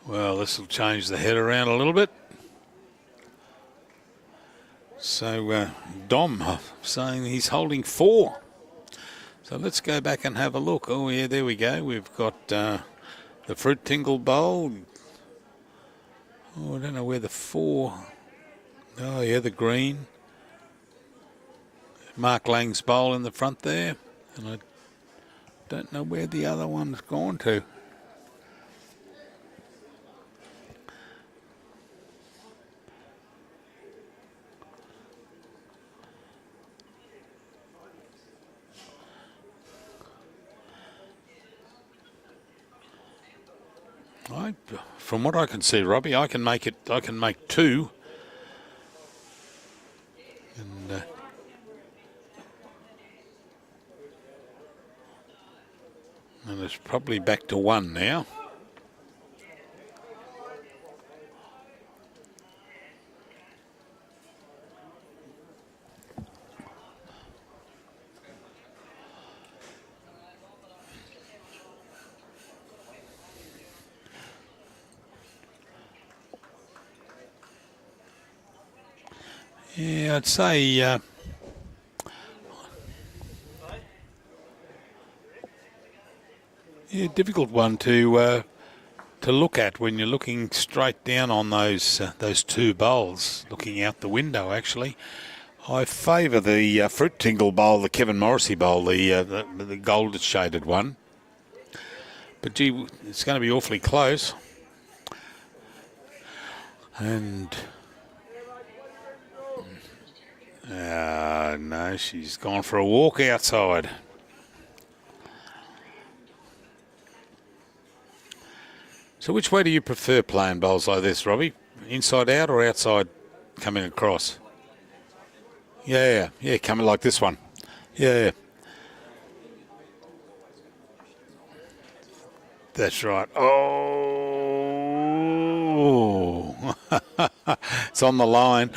Well, this will change the head around a little bit. So Dom saying he's holding 4. So let's go back and have a look. Oh, yeah, there we go. We've got the Fruit Tingle Bowl. Oh, I don't know where the 4... Oh, yeah, the green. Mark Lang's bowl in the front there. And I don't know where the other one's gone to. From what I can see, Robbie, I can make 2. And it's probably back to 1 now. Yeah, I'd say yeah, difficult one to look at when you're looking straight down on those 2 bowls, looking out the window. Actually, I favour the Fruit Tingle Bowl, the Kevin Morrissey Bowl, the gold shaded one. But gee, it's going to be awfully close. And no, she's gone for a walk outside. So which way do you prefer playing bowls like this, Robbie? Inside out or outside coming across? Yeah, coming like this one. Yeah. That's right. Oh, it's on the line.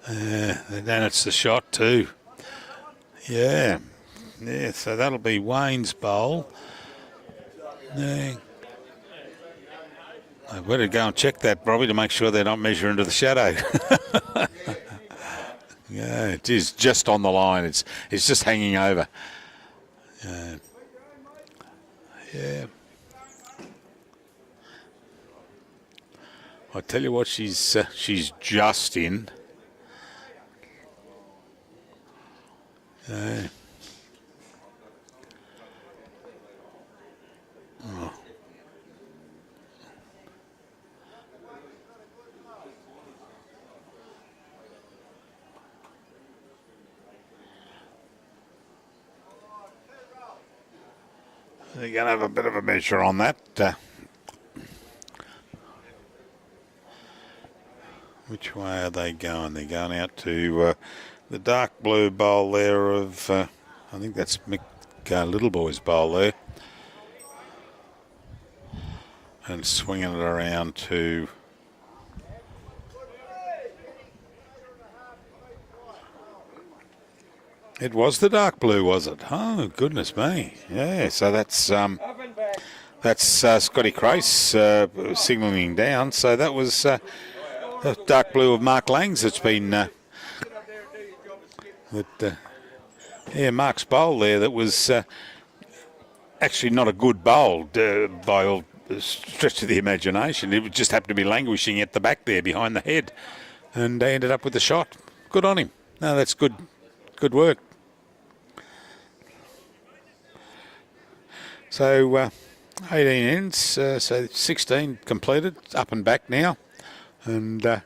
Then it's the shot too. Yeah. So that'll be Wayne's bowl. Yeah. I better go and check that, Robbie, to make sure they're not measuring into the shadow. Yeah, it is just on the line. It's just hanging over. Yeah. I tell you what, she's just in. Oh. They're going to have a bit of a measure on that. Which way are they going? They're going out to the dark blue bowl there of, I think that's Mick Littleboy's bowl there. And swinging it around to it was the dark blue, was it? Oh goodness me! Yeah, so that's Scotty Crace signalling down. So that was the dark blue of Mark Lang's. It's been Mark's bowl there. That was actually not a good bowl by all stretch of the imagination. It just happened to be languishing at the back there behind the head, and they ended up with the shot. Good on him. No, that's good work. So 18 ends, so 16 completed, up and back now, and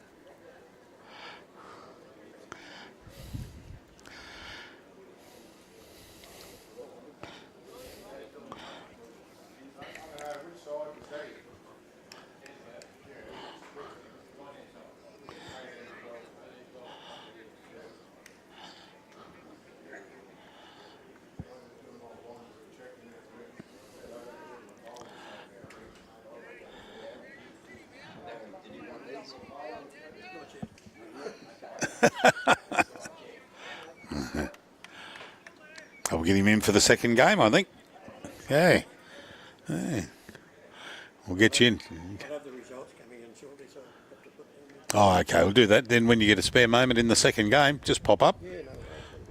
I'll get him in for the second game, I think. Yeah. We'll get you in. I'll have the results coming in shortly, so I'll have to put them in. Oh, okay, we'll do that. Then when you get a spare moment in the second game, just pop up. Yeah,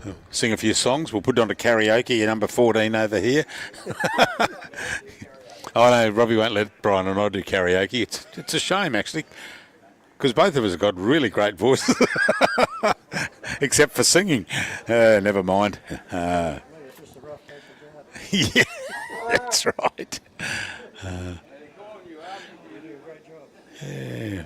no. Sing a few songs. We'll put it on to karaoke. You're number 14 over here. I know Robbie won't let Brian and I do karaoke. It's a shame, actually, because both of us have got really great voices, except for singing. Never mind. Maybe it's just a rough paper job. Yeah, that's right. You do a great job. Yeah.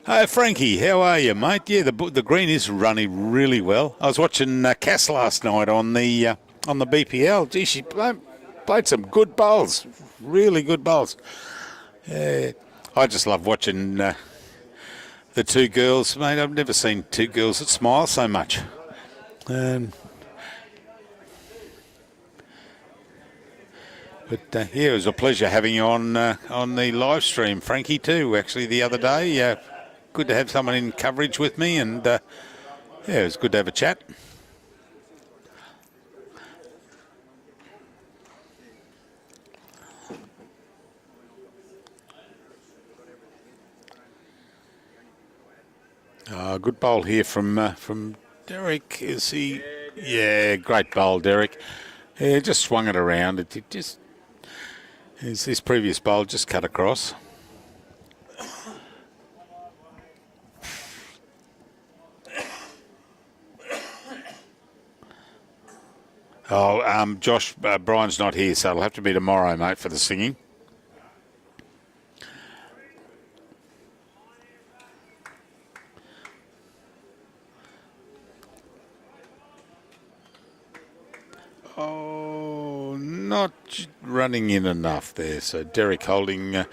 Hey, Frankie, how are you, mate? Yeah, the green is running really well. I was watching Cass last night on the BPL. Gee, she played some good bowls, really good bowls. Yeah, I just love watching the two girls, mate. I've never seen two girls that smile so much. But yeah, it was a pleasure having you on the live stream, Frankie, too, actually, the other day. Good to have someone in coverage with me, and yeah, it was good to have a chat. Good bowl here from Derek. Is he? Yeah, great bowl, Derek. Yeah, just swung it around. It just his previous bowl just cut across. Oh, Josh, Brian's not here, so it'll have to be tomorrow, mate, for the singing. Oh, not running in enough there. So Derek holding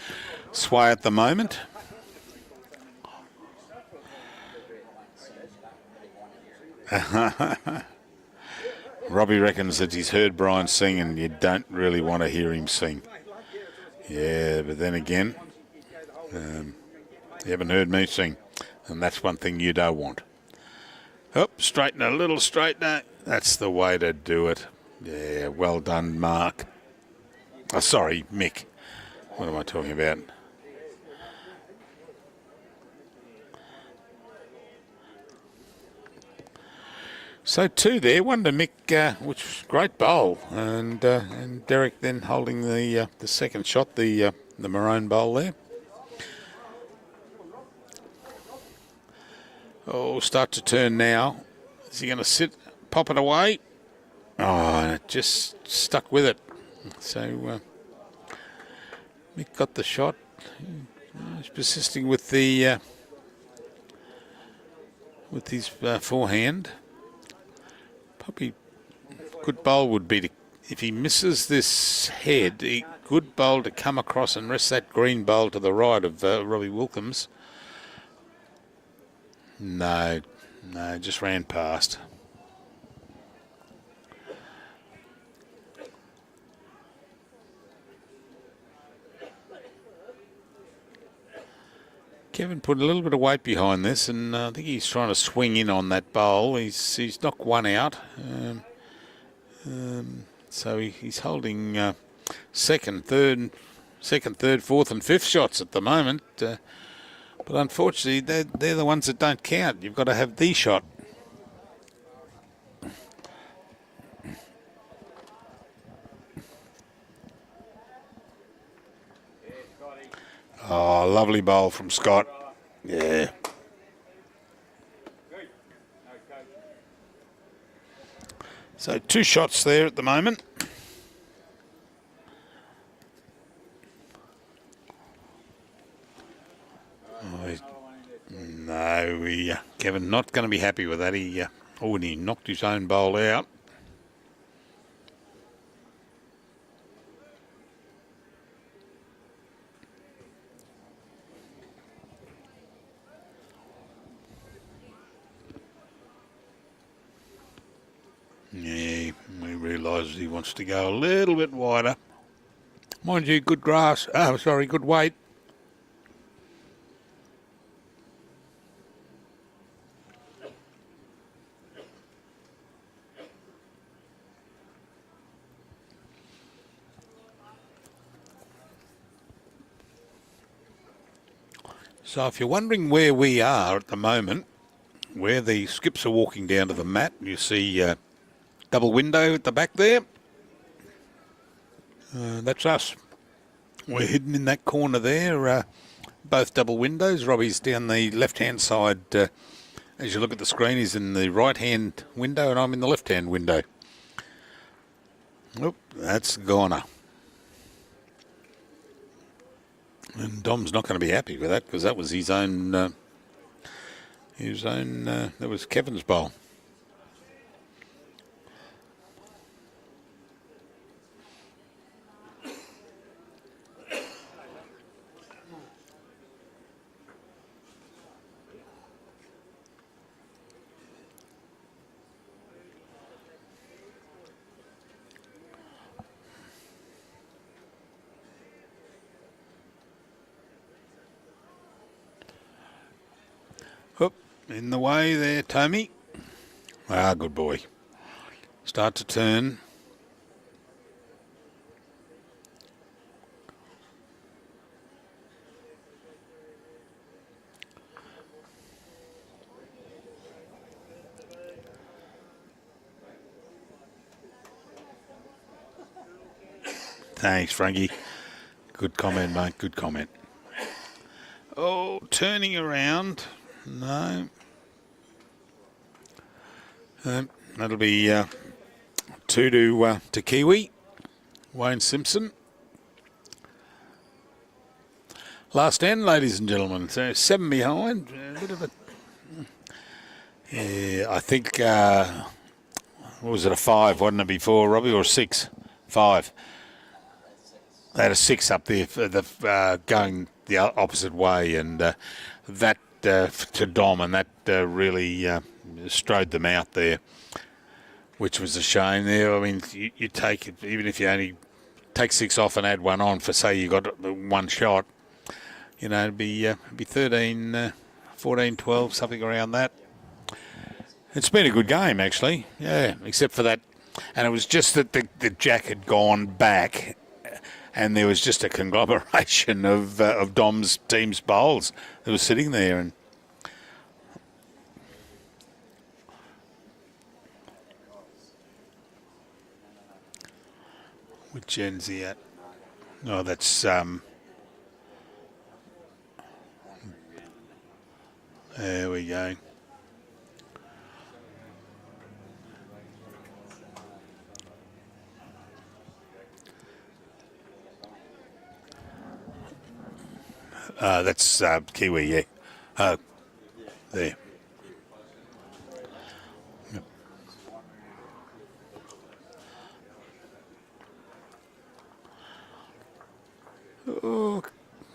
sway at the moment. Robbie reckons that he's heard Brian sing and you don't really want to hear him sing. Yeah, but then again, you haven't heard me sing, and that's one thing you don't want. Up, straighten a little straightener. That's the way to do it. Yeah, well done, Mark. Oh, sorry, Mick. What am I talking about? So two there, one to Mick, which was great bowl, and Derek then holding the second shot, the maroon bowl there. Oh, start to turn now. Is he going to sit, pop it away? Oh, and it just stuck with it. So Mick got the shot. He's persisting with the with his forehand. Probably good bowl would be to if he misses this head, good bowl to come across and rest that green bowl to the right of Robbie Wilkins. No, just ran past. Kevin put a little bit of weight behind this, and I think he's trying to swing in on that bowl. He's knocked one out. So he's holding second, third, fourth and fifth shots at the moment. But unfortunately, they're the ones that don't count. You've got to have the shot. Oh, lovely bowl from Scott. Yeah. So 2 shots there at the moment. Kevin not going to be happy with that. He knocked his own bowl out. Yeah, he realises he wants to go a little bit wider. Mind you, good grass. Good weight. So if you're wondering where we are at the moment, where the skips are walking down to the mat, you see double window at the back there. That's us. We're hidden in that corner there, both double windows. Robbie's down the left-hand side. As you look at the screen, he's in the right-hand window and I'm in the left-hand window. Oh, that's goner. And Dom's not going to be happy with that because that was his own, that was Kevin's bowl. In the way there, Tommy. Ah, good boy. Start to turn. Thanks, Frankie. Good comment, mate. Good comment. Oh, turning around. No. That'll be 2 to Kiwi. Wayne Simpson. Last end, ladies and gentlemen. So 7 behind. A bit of a... Yeah, I think... what was it, a 5, wasn't it, before, Robbie, or a 6? 5. They had a 6 up there for the going the opposite way, and that to Dom, and that really strode them out there, which was a shame there. I mean, you take it, even if you only take 6 off and add 1 on for, say, you got 1 shot, you know, it'd be 13, 14, 12, something around that. It's been a good game, actually, yeah, except for that. And it was just that the Jack had gone back, and there was just a conglomeration of Dom's team's bowls that was sitting there. And which end's he at? Oh, that's there we go. That's Kiwi, yeah. There. Yep. Oh,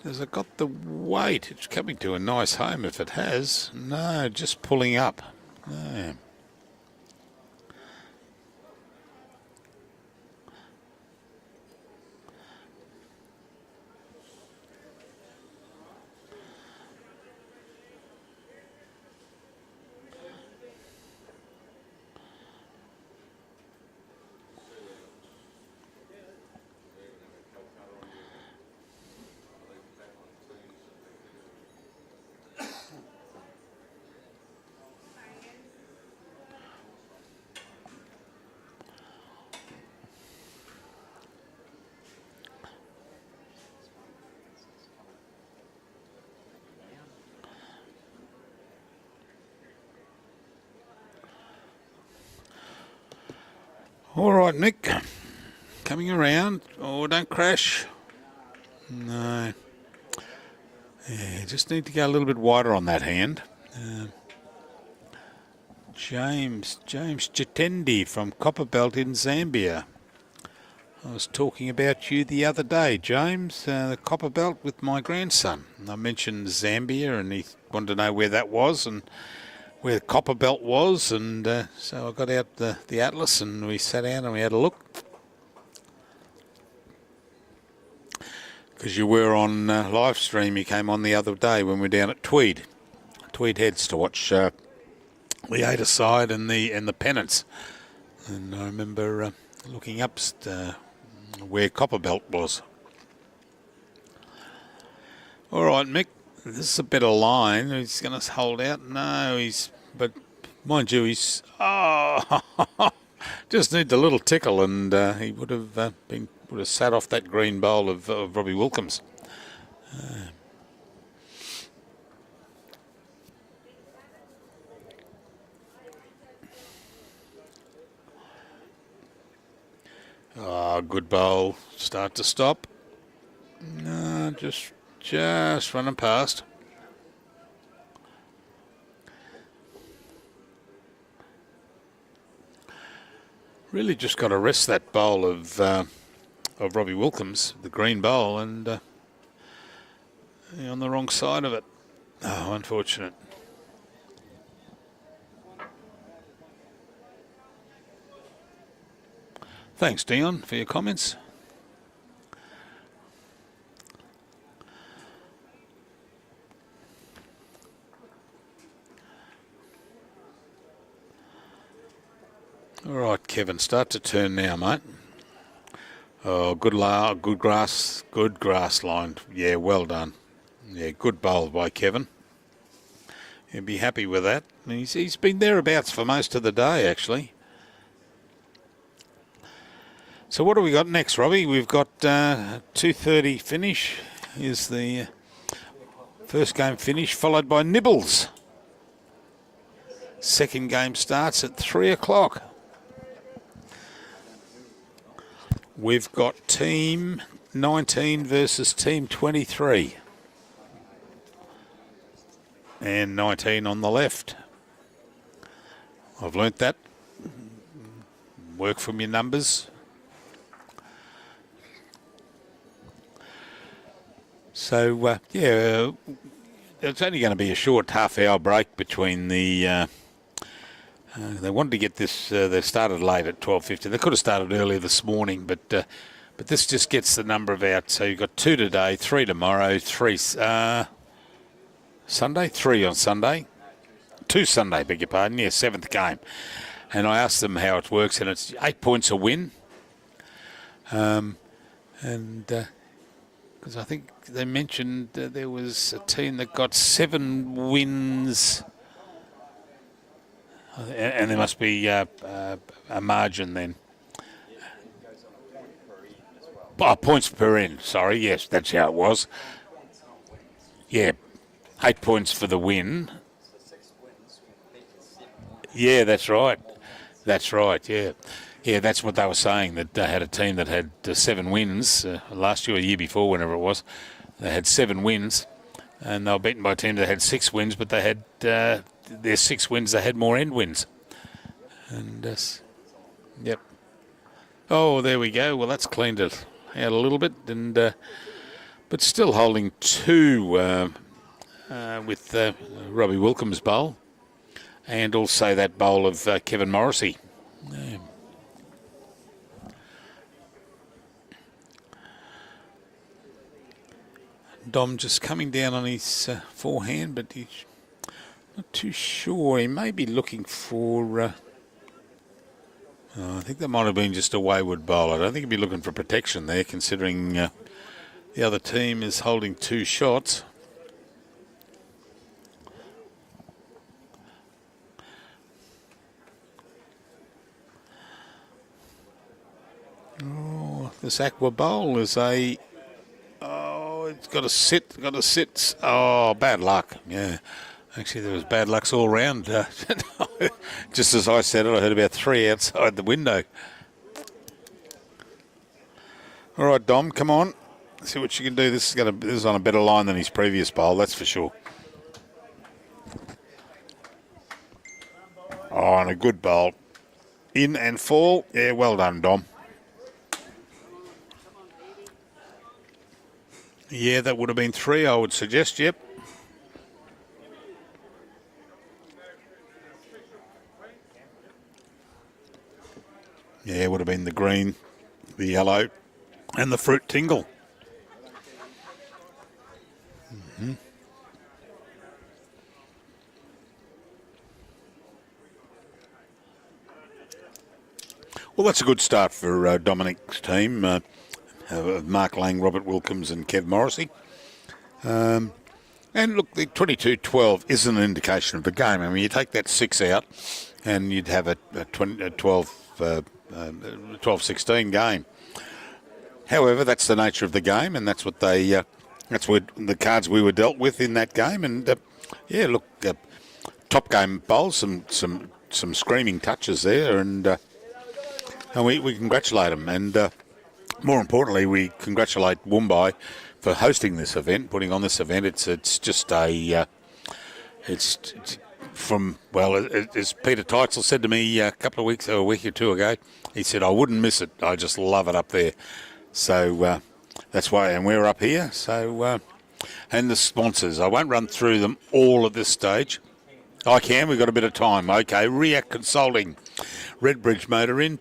has it got the weight? It's coming to a nice home if it has. No, just pulling up. No. All right, Nick. Coming around. Oh, don't crash. No. Yeah, just need to go a little bit wider on that hand. James Jitendi from Copperbelt in Zambia. I was talking about you the other day, James, the Copperbelt with my grandson. I mentioned Zambia and he wanted to know where that was and where the Copperbelt was, and so I got out the atlas and we sat down and we had a look. Because you were on live stream, you came on the other day when we were down at Tweed Heads to watch the Ada side and the pennants, and I remember looking up where Copperbelt was. All right, Mick. This is a better line. He's going to hold out. No, but mind you, he's just needs a little tickle, and he would have sat off that green bowl of Robbie Wilkins. Good bowl. Start to stop. No, just running past. Really just got to rest that bowl of Robbie Wilkins, the green bowl, and on the wrong side of it. Oh, unfortunate. Thanks, Dion, for your comments. All right, Kevin, start to turn now, mate. Oh, good grass line. Yeah, well done. Yeah, good bowl by Kevin. He'll be happy with that. He's been thereabouts for most of the day, actually. So what do we got next, Robbie? We've got 2:30 finish is the first game finish, followed by Nibbles. Second game starts at 3 o'clock. We've got Team 19 versus Team 23. And 19 on the left. I've learnt that. Work from your numbers. So, yeah, it's only going to be a short half-hour break between the... they wanted to get this... they started late at 12:50. They could have started earlier this morning, but this just gets the number of out. So you've got 2 today, 3 tomorrow, 3... Sunday? 3 on Sunday. 2 Sunday, beg your pardon. Yeah, 7th game. And I asked them how it works, and it's 8 points a win. Because I think they mentioned there was a team that got 7 wins, and there must be a margin then. Points per in, sorry, yes, that's how it was. Yeah, 8 points for the win. Yeah, that's right. That's right, yeah. Yeah, that's what they were saying, that they had a team that had 7 wins last year or the year before, whenever it was. They had 7 wins, and they were beaten by a team that had 6 wins, but they had their 6 wins, they had more end wins. And, yep. Oh, there we go. Well, that's cleaned it out a little bit. And but but still holding 2 with Robbie Wilkins' bowl, and also that bowl of Kevin Morrissey. Yeah. Dom just coming down on his forehand, but he's not too sure. He may be looking for... I think that might have been just a wayward bowl. I don't think he'd be looking for protection there, considering the other team is holding 2 shots. Oh, this Aqua Bowl is a... Oh, it's got to sit. Oh, bad luck. Yeah. Actually, there was bad lucks all round. Just as I said it, I heard about 3 outside the window. All right, Dom, come on. See what you can do. This is on a better line than his previous bowl, that's for sure. Oh, and a good bowl. In and fall. Yeah, well done, Dom. Yeah, that would have been 3, I would suggest, yep. Yeah, it would have been the green, the yellow, and the fruit tingle. Mm-hmm. Well, that's a good start for Dominic's team. Mark Lang, Robert Wilkins and Kev Morrissey. And look, the 22-12 is an indication of the game. I mean, you take that 6 out and you'd have a 12-16 game. However, that's the nature of the game, and that's what that's what the cards we were dealt with in that game. And yeah, look, top game bowls, some screaming touches there, and we congratulate them. And more importantly, we congratulate Woombye for hosting this event, putting on this event. It's just a it's from, well, as Peter Teitzel said to me a week or 2 ago, he said, I wouldn't miss it. I just love it up there. So that's why, and we're up here. So, and the sponsors, I won't run through them all at this stage. I can, we've got a bit of time. Okay, React Consulting, Redbridge Motor Inn,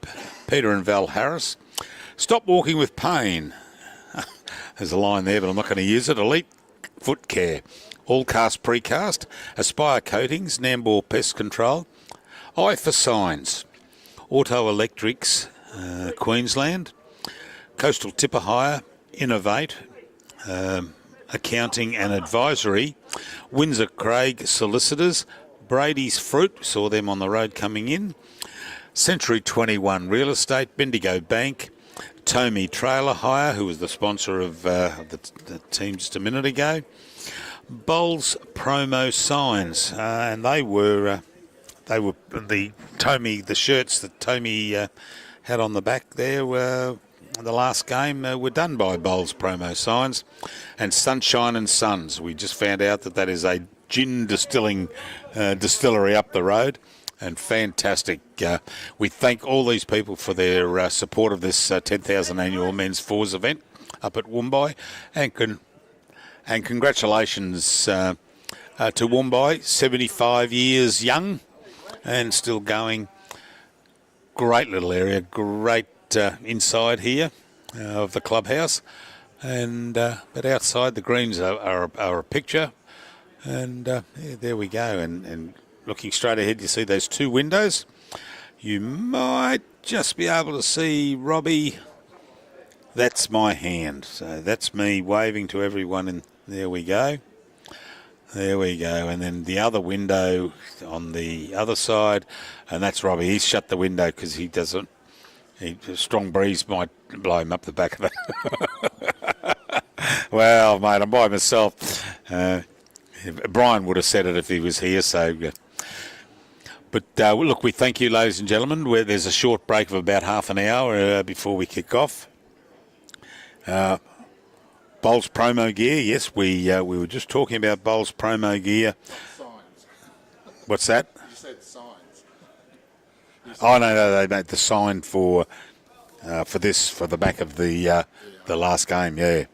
Peter and Val Harris. Stop walking with pain. There's a line there, but I'm not going to use it. Elite Foot Care. All cast precast, Aspire Coatings, Nambour Pest Control, Eye for Signs, Auto Electrics, Queensland, Coastal Tipper Hire, Innovate, Accounting and Advisory, Windsor Craig Solicitors, Brady's Fruit, saw them on the road coming in, Century 21 Real Estate, Bendigo Bank, Tommy Trailer Hire, who was the sponsor of the team just a minute ago, Bowls Promo Signs, and they were the shirts that Tommy had on the back there were the last game were done by Bowls Promo Signs, and Sunshine and Sons. We just found out that is a gin distilling distillery up the road, and fantastic. We thank all these people for their support of this 10,000 annual men's fours event up at Woombye, and congratulations to Woombye, 75 years young and still going. Great little area, great inside here of the clubhouse, and but outside the greens are a picture, and yeah, there we go. And looking straight ahead, you see those 2 windows. You might just be able to see Robbie. That's my hand, so that's me waving to everyone, and there we go. There we go. And then the other window on the other side, and that's Robbie. He's shut the window because a strong breeze might blow him up the back of the... Well, mate, I'm by myself. Brian would have said it if he was here, so... But look, we thank you, ladies and gentlemen. There's a short break of about half an hour before we kick off. Bowls promo gear, yes, we were just talking about Bowls promo gear. Signs. What's that? You said signs. Oh no, they made the sign for the back of the last game, yeah.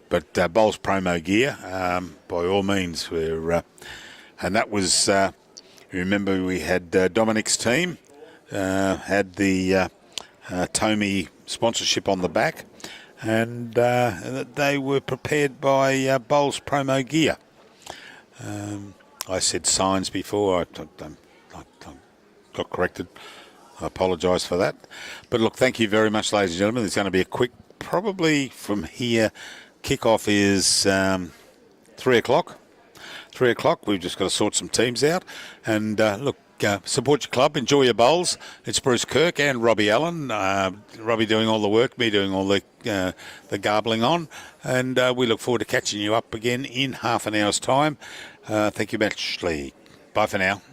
But Bowls promo gear, by all means, and that was. Remember, we had Dominic's team had the Tommy sponsorship on the back, and they were prepared by Bowls promo gear. I said signs before. I got corrected. I apologise for that. But look, thank you very much, ladies and gentlemen. There's going to be a quick, probably from here, kickoff is 3 o'clock. 3 o'clock. We've just got to sort some teams out. And look, support your club. Enjoy your bowls. It's Bruce Kirk and Robbie Allen. Robbie doing all the work, me doing all the garbling on. And we look forward to catching you up again in half an hour's time. Thank you much, Lee. Bye for now.